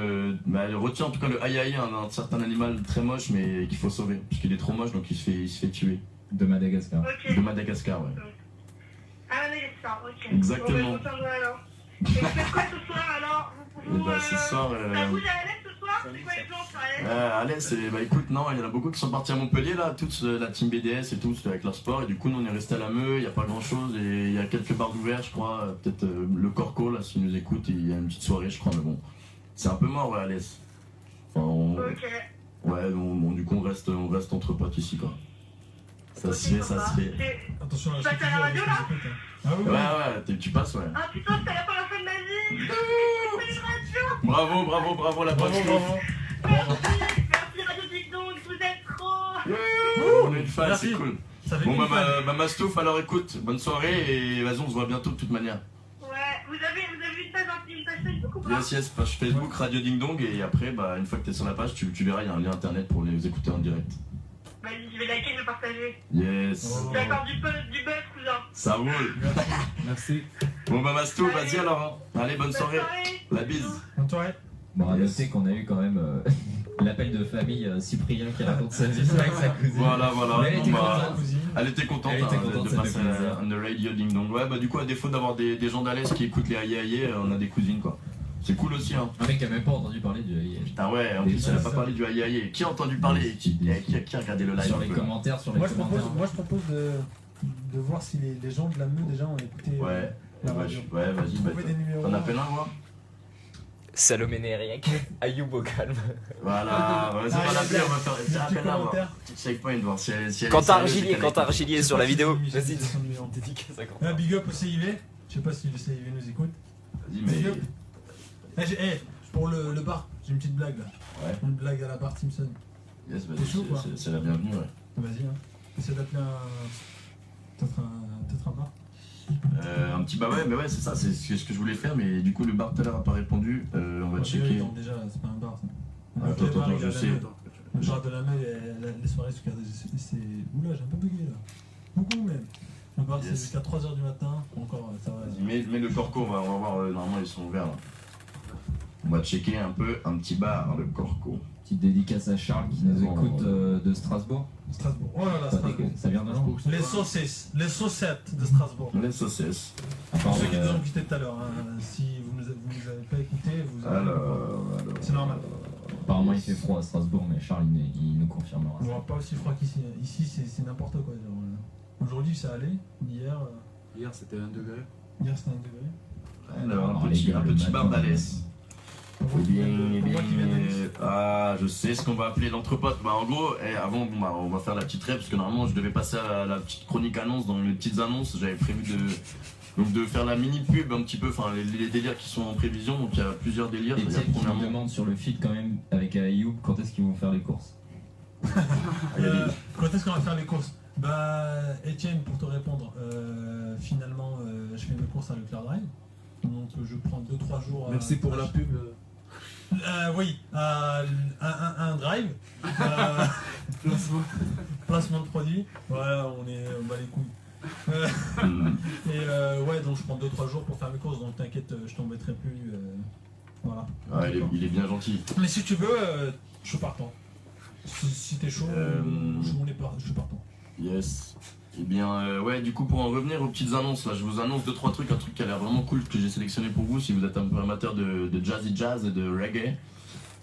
Retiens en tout cas le aïe aïe, un certain animal très moche, mais qu'il faut sauver. Parce qu'il est trop moche, donc il se fait tuer. De Madagascar. Ok. De Madagascar, ouais. Ah, Madagascar, ok. Exactement. Bon, bah, je retiendrai alors. Et vous faites quoi ce soir, alors? Ce soir. Ça bouge à Alex ce soir? C'est quoi les plans sur Alex? Alès, écoute, non, il y en a beaucoup qui sont partis à Montpellier là, toute la team BDS et tous avec leur sport, et du coup nous on est resté à la Meux, il n'y a pas grand chose, et il y a quelques bars ouverts je crois, peut-être le Corco là s'il nous écoute, il y a une petite soirée je crois, mais bon, c'est un peu mort ouais, Alès. Enfin, Ok. ouais, bon, du coup, on reste entre potes ici, quoi. Ça se fait, ça se fait. Attention à Tu passes à la radio là? Ah oui, Ouais, tu passes, ouais. Ah putain, c'était la première fois de ma vie! Félicitations! Bravo, la bonne bravo. Merci Radio Ding Dong, vous êtes trop! On est une fan, c'est cool. Bon, bah, Mastouf, alors écoute, bonne soirée et vas-y, on se voit bientôt de toute manière. Ouais, vous avez une page Facebook ou pas? Yes, page Facebook, Radio Ding Dong, et après, bah, une fois que t'es sur la page, tu verras, il y a un lien internet pour les écouter en direct. Vas-y, je vais liker, je vais partager. Yes. C'est encore du buzz, cousin. Ça roule. Merci. Bon, bah, Mastouf, vas-y alors. Hein. Allez, bonne soirée. La bise. Bonne soirée. Bon, à noter qu'on a eu quand même l'appel de famille Cyprien qui raconte sa vie avec sa cousine. Voilà. Mais elle était Bon, contente. Elle était contente, de passer on the radio Ding Dong. Ouais, bah du coup, à défaut d'avoir des gens d'Alès qui écoutent les aïe, on a des cousines, quoi. C'est cool aussi, hein. Un mec qui a même pas entendu parler du aïe. Putain, ouais, en plus, elle a pas parlé du aïe. Qui a entendu parler? Qui a regardé le live? Sur les commentaires, Moi, je propose de voir si les gens de la Meuse déjà ont écouté la radio. Ouais, vas-y, bah, t'en appelles un, moi? Salomé Nériac, Ayoub au calme. Voilà, vas-y, on va l'appeler, on va faire. Tiens, appelle-la, voir. Petit checkpoint, voir si elle. Quentin Argilier sur la vidéo. Vas-y, dédicace à Quentin. Big up au CIV. Je sais pas si le CIV nous écoute. Vas-y, mais. Pour le bar, j'ai une petite blague là. Ouais. Une blague à la Bart Simpson. Yes, vas-y, c'est la bienvenue, ouais. Vas-y, hein. Essaie d'appeler peut-être un bar. Un petit ouais, mais ouais, c'est ça, c'est ce que je voulais faire, mais du coup, le bar tout à l'heure a pas répondu. On va checker. Déjà, c'est pas un bar ça. Attends, je sais. Le bar de la mer, les soirées jusqu'à. Oula, j'ai un peu bugué là. Beaucoup même. Le bar, c'est jusqu'à 3h du matin. Encore, ça va. Vas-y, mets le Corco, on va voir, normalement ils sont ouverts là. On va checker un peu un petit bar, le Corco. Petite dédicace à Charles qui nous écoute de Strasbourg. Strasbourg, oh là là, Strasbourg. Ça vient de là. Les saucisses de Strasbourg. Les saucisses. Pour ceux qui nous ont quittés tout à l'heure, si vous nous avez pas écouté, vous avez. Alors. C'est normal. Apparemment il fait froid à Strasbourg, mais Charles il nous confirmera. On pas aussi froid qu'ici. Ici c'est n'importe quoi. Aujourd'hui ça allait, hier c'était 1 degré. Hier c'était 1 degré. Alors, un petit bar d'Alès. Ah, je sais ce qu'on va appeler l'entrepote. Bah, en gros, avant, on va faire la petite rêve parce que normalement, je devais passer à la petite chronique annonce. Dans les petites annonces, j'avais prévu de faire la mini pub un petit peu, enfin les délires qui sont en prévision. Donc, il y a plusieurs délires. Et tu sais qu'on me demande sur le feed quand même avec Ayoub quand est-ce qu'ils vont faire les courses. Quand est-ce qu'on va faire les courses? Bah, Etienne, pour te répondre, finalement, je fais mes courses à Leclerc Drive. Donc, je prends 2-3 jours. Merci pour la pub. Oui, un drive, placement de produit, voilà, on bat les couilles. Ouais, donc je prends 2-3 jours pour faire mes courses, donc t'inquiète, je t'embêterai plus. Voilà. Ah, il est bien gentil. Mais si tu veux, je suis partant. Si t'es chaud, je suis partant. Yes. Et bien, ouais, du coup, pour en revenir aux petites annonces, là, je vous annonce 2-3 trucs, un truc qui a l'air vraiment cool que j'ai sélectionné pour vous si vous êtes un peu amateur de jazzy jazz et de reggae.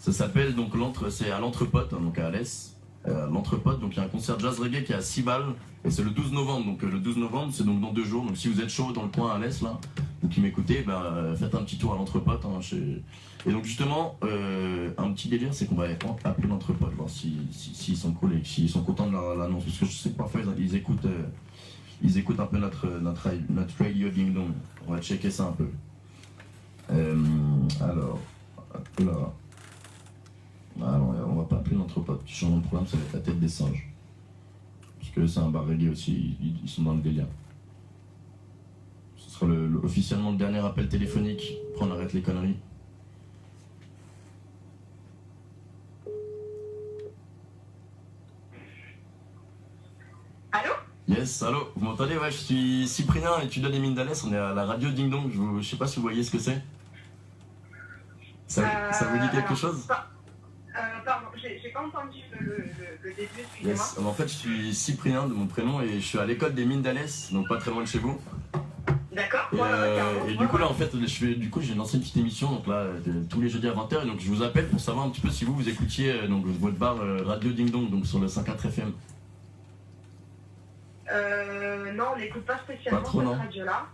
Ça s'appelle donc c'est à l'Entrepote, hein, donc à Alès. L'Entrepote, donc il y a un concert jazz reggae qui est à 6 balles et c'est le 12 novembre. Donc le 12 novembre, c'est donc dans 2 jours. Donc si vous êtes chaud dans le coin à Alès, là, vous qui m'écoutez, faites un petit tour à l'Entrepote. Hein, Et donc justement, un petit délire, c'est qu'on va appeler l'Entrepote, voir s'ils sont cool et s'ils sont contents de l'annonce. Parce que je sais que parfois ils écoutent un peu notre radio Ding Dong. On va checker ça un peu. Alors, là. Alors, on va pas appeler l'Entrepote. Tu changes de programme, ça va être la tête des singes. Parce que c'est un bar reggae aussi, ils sont dans le délire. Ce sera officiellement le dernier appel téléphonique. Après on arrête les conneries. Allô? Yes, allô, vous m'entendez? Ouais, je suis Cyprien, étudiant des mines d'Alès, on est à la radio Ding Dong, je sais pas si vous voyez ce que c'est. Ça vous dit quelque chose? Pardon, j'ai pas entendu le début, excusez-moi. Yes, en fait je suis Cyprien de mon prénom et je suis à l'école des mines d'Alès, donc pas très loin de chez vous. D'accord. Et du coup là en fait j'ai lancé une petite émission donc là tous les jeudis à 20h et donc je vous appelle pour savoir un petit peu si vous écoutiez donc votre bar Radio Ding Dong donc sur le 104 FM. Non, on n'écoute pas spécialement pas trop, cette non. radio-là.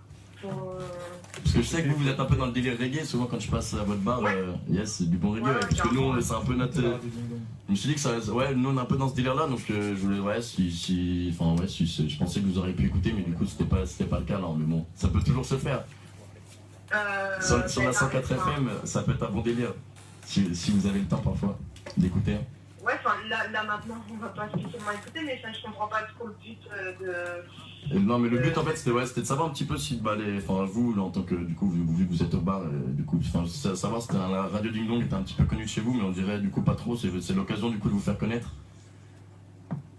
Parce que je sais que vous êtes un peu dans le délire reggae, souvent quand je passe à votre bar, yes, c'est du bon reggae, ouais, parce que nous, c'est un peu notre... Je me suis dit que ça... Ouais, nous on est un peu dans ce délire-là, donc je voulais... Ouais, je pensais que vous auriez pu écouter, mais du coup c'était pas le cas, là, mais bon, ça peut toujours se faire. Sur la 104 FM, ça peut être un bon délire, si vous avez le temps parfois d'écouter. Ouais, enfin là maintenant on va pas spécialement écouter, mais ça, je comprends pas trop le but de... Non mais le but en fait c'était de savoir un petit peu si vous en tant que du coup vu que vous êtes au bar du coup savoir si la radio Ding Dong était un petit peu connue de chez vous, mais on dirait du coup pas trop, c'est l'occasion du coup de vous faire connaître.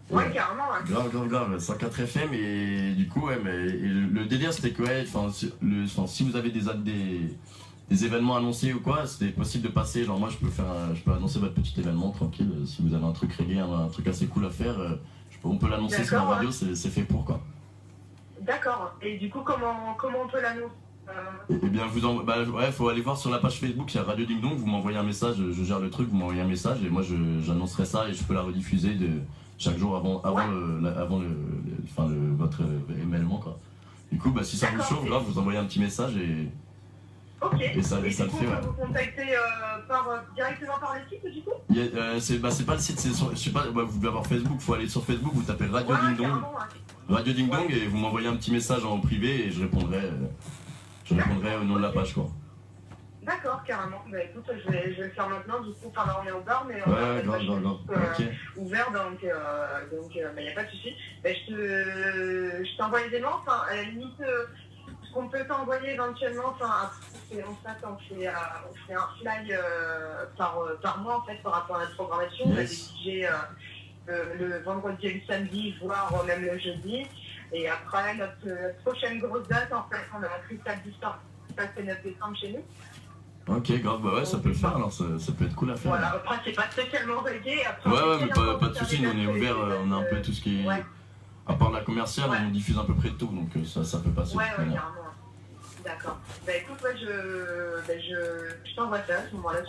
Ouais, carrément, ouais. Grave, 104 FM et du coup ouais mais le délire c'était que si vous avez des événements annoncés ou quoi, c'était possible de passer, genre moi je peux annoncer votre petit événement tranquille, si vous avez un truc reggae, un truc assez cool à faire, on peut l'annoncer sur la radio, c'est fait pour quoi. D'accord, et du coup comment on peut l'annoncer Eh bien faut aller voir sur la page Facebook, il y a Radio Ding Dong, vous m'envoyez un message, je gère le truc, vous m'envoyez un message et moi j'annoncerai ça et je peux la rediffuser chaque jour avant votre événement quoi. Du coup si ça vous chauffe, grave, vous envoyez un petit message et... Ok, et ça le fait. On peut vous contacter directement par le site du coup c'est pas le site, je sais pas, vous devez avoir Facebook, faut aller sur Facebook, vous tapez Radio Ding Dong. Radio Ding Dong et vous m'envoyez un petit message en privé et je répondrai au nom de la page quoi. D'accord, carrément. Bah écoute, je vais le faire maintenant, du coup, là on est au bar, mais on est ouvert, donc y a pas de souci. Bah, je t'envoie les éléments, à la limite, ce qu'on peut t'envoyer éventuellement, on fait un fly par mois en fait par rapport à notre programmation. On a des DJ le vendredi et le samedi, voire même le jeudi. Et après, notre prochaine grosse date, en fait, on a un Crystal Distor qui passe le 9 décembre chez nous. Ok, grave, bah ouais, ça peut le faire, alors ça peut être cool à faire. Voilà, après, c'est pas spécialement reggae. Ouais, mais pas de soucis, nous on est ouvert, on a un peu tout ce qui est. Ouais. À part la commerciale, on diffuse à peu près tout, donc ça peut passer. Ouais, carrément. D'accord. Bah écoute, je t'envoie ça à ce moment-là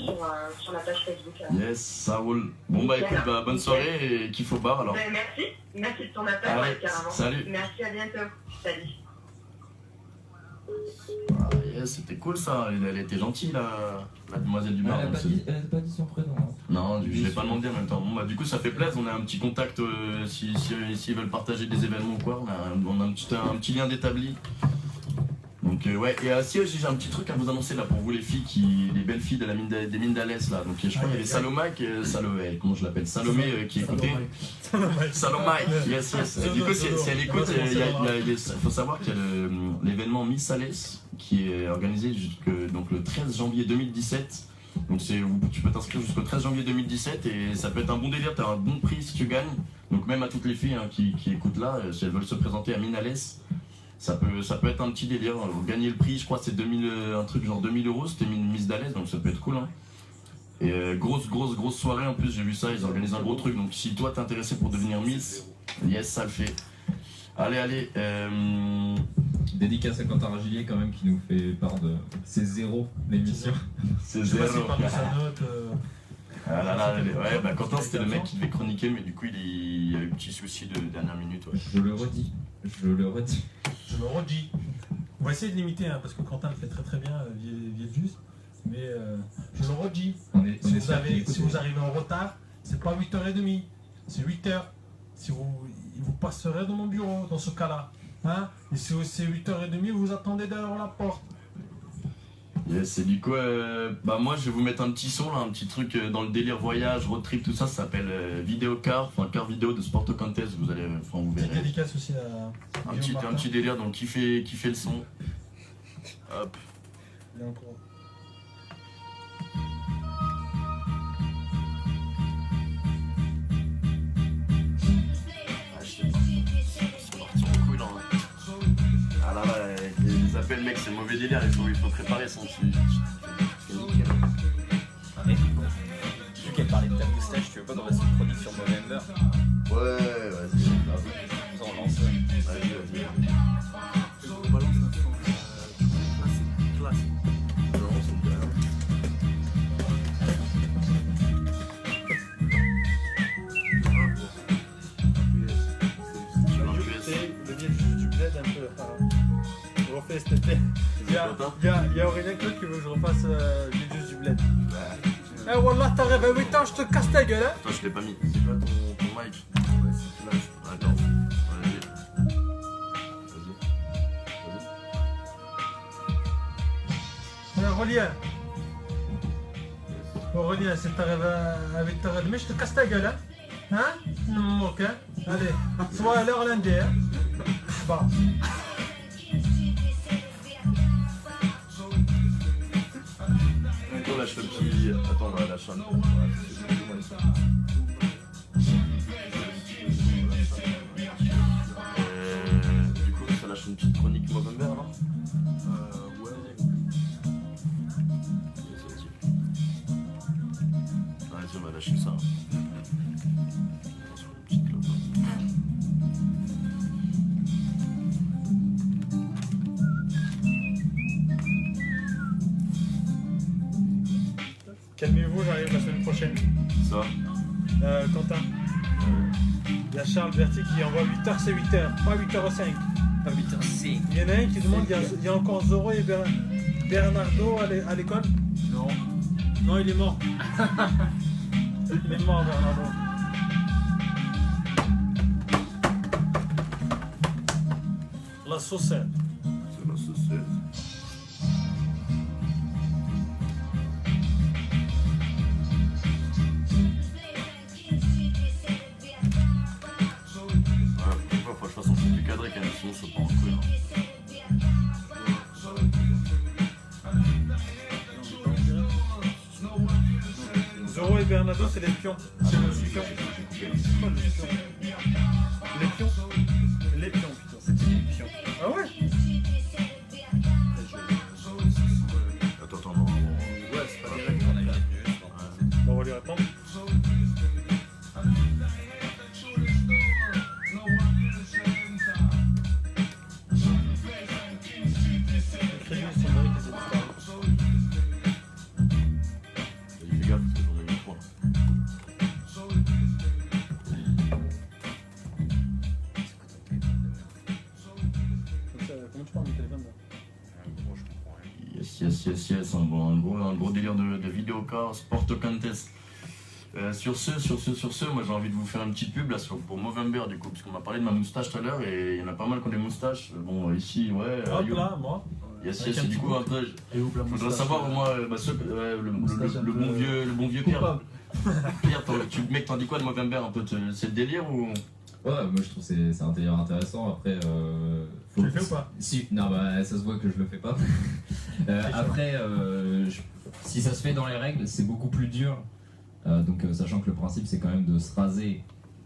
sur la page Facebook. Yes, ça roule. Bon bah écoute, bonne soirée et kiff au bar alors. Merci de ton appel, carrément. Salut. Merci, à bientôt. Salut. Ah, yes, c'était cool ça, elle était gentille la demoiselle du bar. Elle a pas dit son prénom. Hein. Non, je l'ai pas demandé en même temps. Bon bah du coup ça fait plaisir, on a un petit contact s'ils veulent partager des événements ou quoi, on a un petit lien d'établi. Donc ouais, et si j'ai un petit truc à vous annoncer là pour vous les filles, les belles filles des mines d'Alès là. Donc je crois qu'il y avait Salomé, comment je l'appelle, Salomé qui écoutait. Salomé, yes. Et du coup si elle écoute, il faut savoir qu'il y a l'événement Miss Alès qui est organisé donc le 13 janvier 2017. Donc tu peux t'inscrire jusqu'au 13 janvier 2017 et ça peut être un bon délire, tu as un bon prix si tu gagnes. Donc même à toutes les filles qui écoutent là, si elles veulent se présenter à Mines Alès, ça peut être un petit délire. Vous gagnez le prix, je crois que c'est un truc genre 2000 €, c'était Miss d'Alès, donc ça peut être cool. Hein. Et grosse soirée en plus, j'ai vu ça, ils organisent un gros truc. Donc si toi t'es intéressé pour devenir Miss, yes, ça le fait. Allez. Dédicace à Quentin Ragilier quand même qui nous fait part de ses zéros l'émission. C'est zéro. Ah là, ouais, Quentin c'était le mec qui devait chroniquer, mais du coup il a eu un petit souci de dernière minute. Ouais. Je le redis. On va essayer de limiter parce que Quentin le fait très bien, Vieux, mais je le redis. Si vous arrivez en retard, c'est pas 8h30, c'est 8h. Vous passerez dans mon bureau dans ce cas-là. Hein, et si c'est 8h30, vous attendez derrière la porte. Yes, et du coup, moi je vais vous mettre un petit son là, un petit truc dans le délire voyage, road trip, tout ça, ça s'appelle Vidéocar, car vidéo de Sporto Contes, vous verrez. Dédicace aussi à un petit délire, donc qui fait le son. Hop. Les appels mec c'est mauvais délire, il faut préparer son sujet. Vu qu'elle parlait de ta moustache, tu veux pas qu'on fasse une chronique sur Movember? Ouais, vas-y. On lance. Vas-y. On balance un son classique. refais cet été. Il y a Aurélien Claude qui veut que je refasse les juices du bled. Eh Wallah, t'arrives à 8 ans, je te casse ta gueule, hein. Attends, je l'ai pas mis. C'est quoi ton mic? Ouais, c'est là. Attends. Vas-y. Aurélien, si t'arrives à 8h30, je te casse ta gueule, hein. Hein? Ok, hein. Allez, sois à l'heure lundi, hein. Bon. On lâche le petit. Attends, on va lâcher un peu. Du coup, ça lâche une petite chronique Movember, non? Ouais. Vas-y, on va lâcher ça. Calmez-vous, j'arrive la semaine prochaine. Ça. Quentin. Il y a Charles Berti qui envoie 8h, c'est 8h, pas 8h05. Pas 8h05. Il y en a un qui demande, il y a encore Zoro et Bernardo à l'école? Non. Non, il est mort. Il est mort, Bernardo. La saucette. C'est la saucette. Sinon ça part en couille. Zoro et Bernardo, c'est les pions. C'est le pion. C'est quoi le pion? Les pions? Les pions, putain, c'est les pions. Ah ouais? Attends, non. Ouais, c'est pas direct qu'on a eu. Bon, on va lui répondre. Yes, un gros délire de vidéocar, Sport Contest. Sur ce, moi j'ai envie de vous faire une petite pub là pour Movember du coup, parce qu'on m'a parlé de ma moustache tout à l'heure et il y en a pas mal qui ont des moustaches. Bon, ici, ouais. Hop là, moi. Yes, du coup, un peu. Je voudrais savoir, moi, le bon vieux Pierre. Pierre, mec, t'en dis quoi de Movember un peu? C'est le délire ou? Ouais, moi je trouve que c'est un délire intéressant. Après, tu le fais ou pas? Si, non, bah ça se voit que je le fais pas. Après, si ça se fait dans les règles, c'est beaucoup plus dur. Donc, sachant que le principe c'est quand même de se raser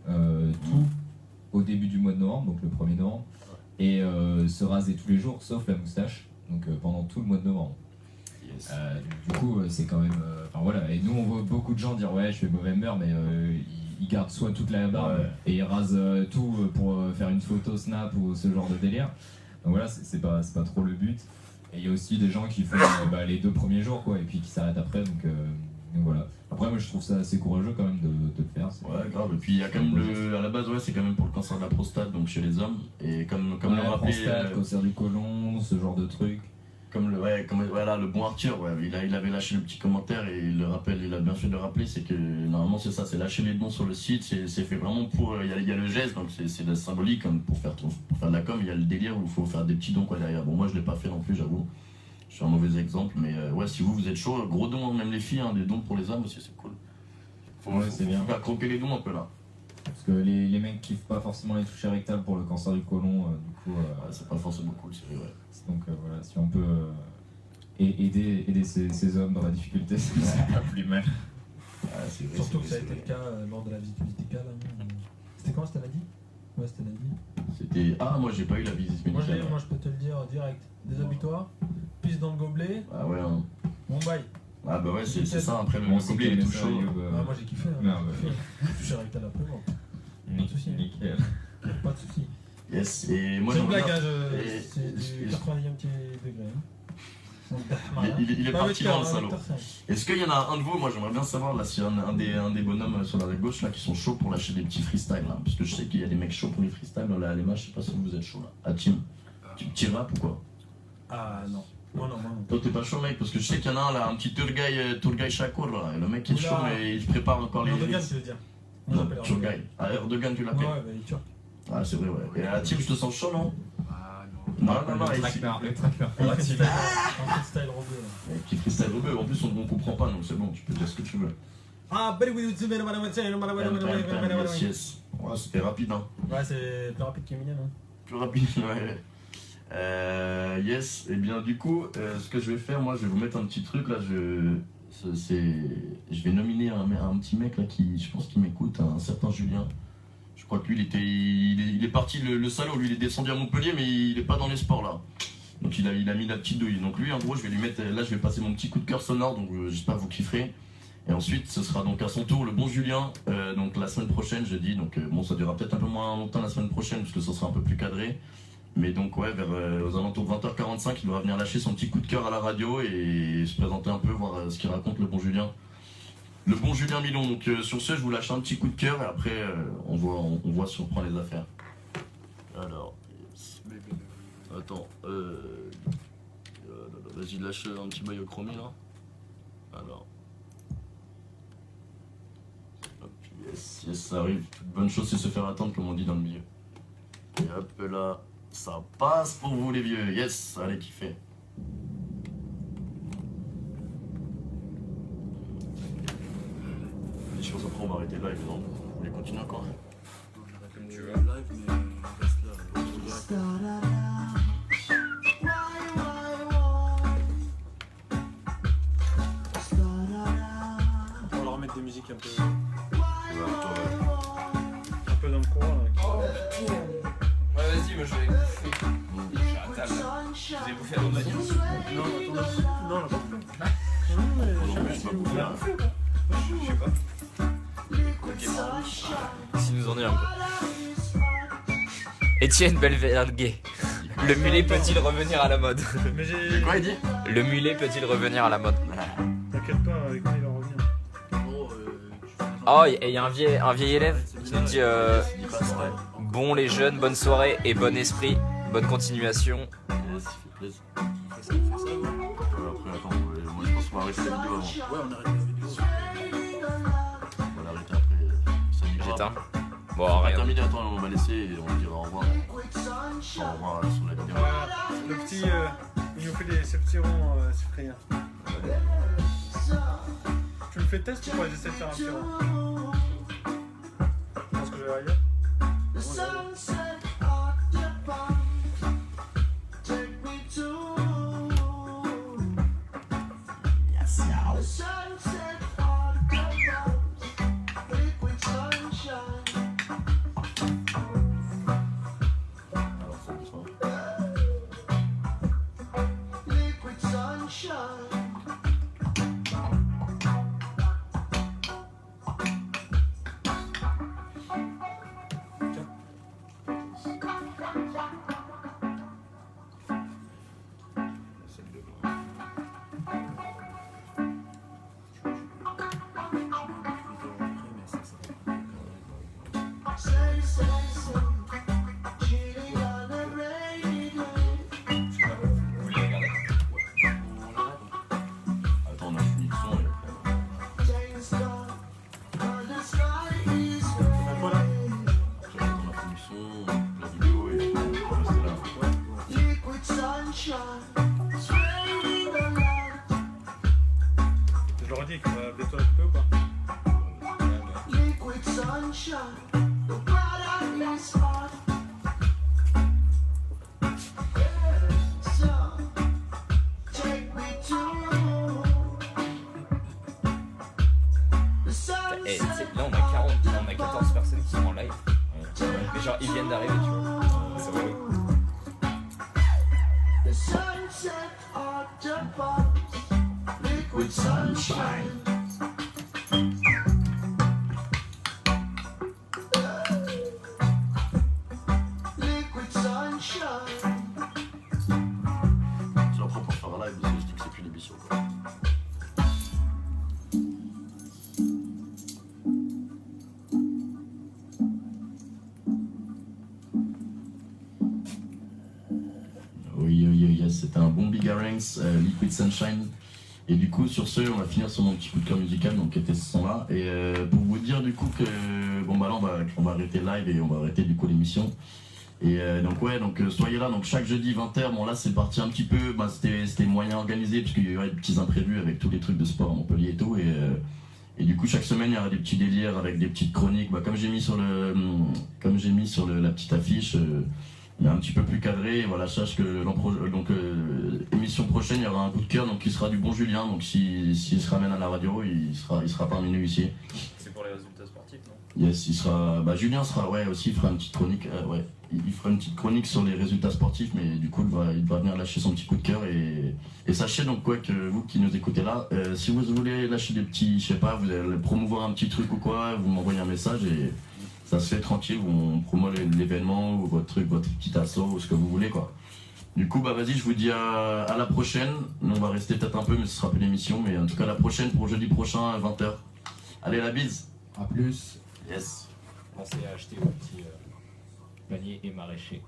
tout au début du mois de novembre, donc le 1er novembre, et se raser tous les jours sauf la moustache, donc pendant tout le mois de novembre. Yes. Du coup, c'est quand même. Enfin voilà, et nous on voit beaucoup de gens dire ouais, je fais Movember, mais ils gardent soit toute la barbe et ils rasent tout pour faire une photo snap ou ce genre de délire. Donc voilà, c'est pas trop le but. Et il y a aussi des gens qui font les 2 premiers jours quoi, et puis qui s'arrêtent après. Donc voilà. Après moi je trouve ça assez courageux quand même de le faire. Ouais, grave. Et puis il y a quand même à la base c'est quand même pour le cancer de la prostate, donc chez les hommes. Et comme le rappelait. Prostate, cancer du côlon, ce genre de trucs. Voilà, le bon Arthur, il avait lâché le petit commentaire et il a bien fait de le rappeler, c'est que normalement c'est ça, c'est lâcher les dons sur le site, c'est fait vraiment pour, il y a le geste, donc c'est de la symbolique comme pour faire de la com, il y a le délire où il faut faire des petits dons quoi derrière. Bon moi je l'ai pas fait non plus, j'avoue, je suis un mauvais exemple, mais ouais si vous êtes chaud, gros dons, même les filles, hein, des dons pour les hommes aussi c'est cool. Faut faire croquer les dons un peu là. Parce que les mecs kiffent pas forcément les toucher rectales pour le cancer du côlon, du coup. C'est pas forcément cool, c'est vrai. Donc voilà, si on peut aider ces hommes dans la difficulté, c'est pas plus mal. Surtout que ça a été le cas lors de la visite médicale. C'était quand, c'était lundi? Ouais, c'était lundi. C'était. Ah, moi j'ai pas eu la visite médicale. Moi je peux te le dire direct. Déshabille-toi, pisse dans le gobelet. Ah ouais, hein. Mon bail. Ah bah ouais, c'est ça, après le gobelet il est tout chaud. Ah, moi j'ai kiffé. Toucher rectal après, moi. Pas de soucis. Nickel. Pas de soucis. Yes, et moi c'est une blague, c'est du 90e degré. Il est parti dans le salaud. Est-ce qu'il y en a un de vous, moi j'aimerais bien savoir là s'il y a un des bonhommes sur la rive gauche là qui sont chauds pour lâcher des petits freestyles là, parce que je sais qu'il y a des mecs chauds pour les freestyles dans la LMA, je sais pas si vous êtes chaud là. Ah Tim, tu petit rap ou quoi? Ah non. Moi non. Toi t'es pas chaud mec, parce que je sais qu'il y en a un là, un petit Turgay Shakur là, et le mec il est Oula. chaud mais il prépare encore les... Erdogan, tu veux dire. Moi, Non, j'appelle Turgay. Ah Erdogan tu l'appelles? Ouais, bah, il est turc. Ah c'est vrai ouais. Et à la team je te sens chaud non? Ah Non, Le ici. tracker. En freestyle robeux. là. Qui freestyle rebeu, en plus on comprend pas donc c'est bon, tu peux dire ce que tu veux. Ah, Yes, yes. Ouais, c'était rapide hein. Ouais, c'est plus rapide qu'Eminem. Hein. Plus rapide, ouais. Yes, et bien du coup, ce que je vais faire, moi je vais vous mettre un petit truc là, je vais nominer un petit mec là qui, je pense qu'il m'écoute, un certain Julien. Je crois que lui il est parti, le salaud, lui il est descendu à Montpellier mais il est pas dans les sports là. Donc il a mis la petite douille. Donc lui en gros je vais lui mettre, là je vais passer mon petit coup de cœur sonore, donc j'espère que vous kifferez. Et ensuite ce sera donc à son tour le bon Julien, donc la semaine prochaine jeudi, donc bon ça durera peut-être un peu moins longtemps la semaine prochaine parce que ça sera un peu plus cadré. Mais donc ouais, vers aux alentours de 20h45, il va venir lâcher son petit coup de cœur à la radio et se présenter un peu, voir ce qu'il raconte le bon Julien. Le bon Julien Milon, donc sur ce je vous lâche un petit coup de cœur et après on voit si on prend les affaires. Alors, attends, vas-y lâche un petit maillot chromé là. Alors. Hop, yes, ça arrive. Toute bonne chose c'est se faire attendre comme on dit dans le milieu. Et hop là, ça passe pour vous les vieux, yes, allez kiffer. Les choses après on va arrêter le live, non? Vous voulez continuer encore? Comme tu veux. live, mais on reste là. On va leur mettre des musiques un peu dans le courant. Là. Ouais, vas-y, moi je vais bouffer. Je suis à table là. Vous avez bouffé à l'autre manière? Non, on l'a pas fait. Je sais pas. Ok, Si nous en est un peu. Étienne Belverguet. Le mulet peut-il revenir à la mode? Mais j'ai. Quoi il dit? Le mulet peut-il revenir à la mode? T'inquiète pas, avec moi il va revenir. Oh, et il y a un vieil élève qui nous dit bon les jeunes, bonne soirée et bon esprit, bonne continuation. Yes, ça fait plaisir. Après attends, moi je pense qu'on va arrêter la vidéo avant. Ouais, on arrête la vidéo. On va l'arrêter après. Ça ira. J'éteins. Bon, On va rien. terminer, attends, on va laisser et on dira au revoir. Au revoir sur la vidéo. Le petit. Il nous fait ces petits ronds cypriens. Tu me fais test ou pas? J'essaie de faire un petit rond. Tu penses que je vais arriver? Alors ça doucement. vous voulez regarder? Attends, on a fini le son et On a quoi là? après on a fini le son, la vidéo et on va rester là. Je leur ai dit qu'on va bientôt la couper ou pas? Et là on a 14 personnes qui sont en live. Mais genre ils viennent d'arriver, tu vois. C'est vrai. Liquid sunshine. Je leur prends pour faire un live, parce que je dis que c'est plus l'émission quoi. Oh C'était un bon Big Ranks, Liquid Sunshine. Et du coup, sur ce, on va finir sur mon petit coup de cœur musical, donc qui était ce son-là. Et pour vous dire du coup que bon bah là on va arrêter live et on va arrêter du coup l'émission. Et donc soyez là, donc chaque jeudi 20h. Bon là c'est parti un petit peu, bah, c'était moyen organisé parce qu'il y aurait des petits imprévus avec tous les trucs de sport à Montpellier et tout. Et du coup chaque semaine il y aura des petits délires avec des petites chroniques. Bah, comme j'ai mis sur la petite affiche. Mais un petit peu plus cadré, et voilà, sache que émission prochaine il y aura un coup de cœur, donc il sera du bon Julien, donc s'il se ramène à la radio, il sera parmi nous ici. C'est pour les résultats sportifs, non? Yes, Julien sera, ouais, aussi il fera une petite chronique, il fera une petite chronique sur les résultats sportifs, mais du coup il va venir lâcher son petit coup de cœur, et sachez donc quoi que vous qui nous écoutez là, si vous voulez lâcher des petits, je sais pas, vous allez promouvoir un petit truc ou quoi, vous m'envoyez un message et ça se fait tranquille, on promeut l'événement ou votre petit assaut ou ce que vous voulez quoi. Du coup bah vas-y, je vous dis à la prochaine. On va rester peut-être un peu mais ce sera plus l'émission, mais en tout cas la prochaine pour jeudi prochain à 20h. Allez, la bise. A plus. Yes. Pensez à acheter vos petits paniers et maraîchers.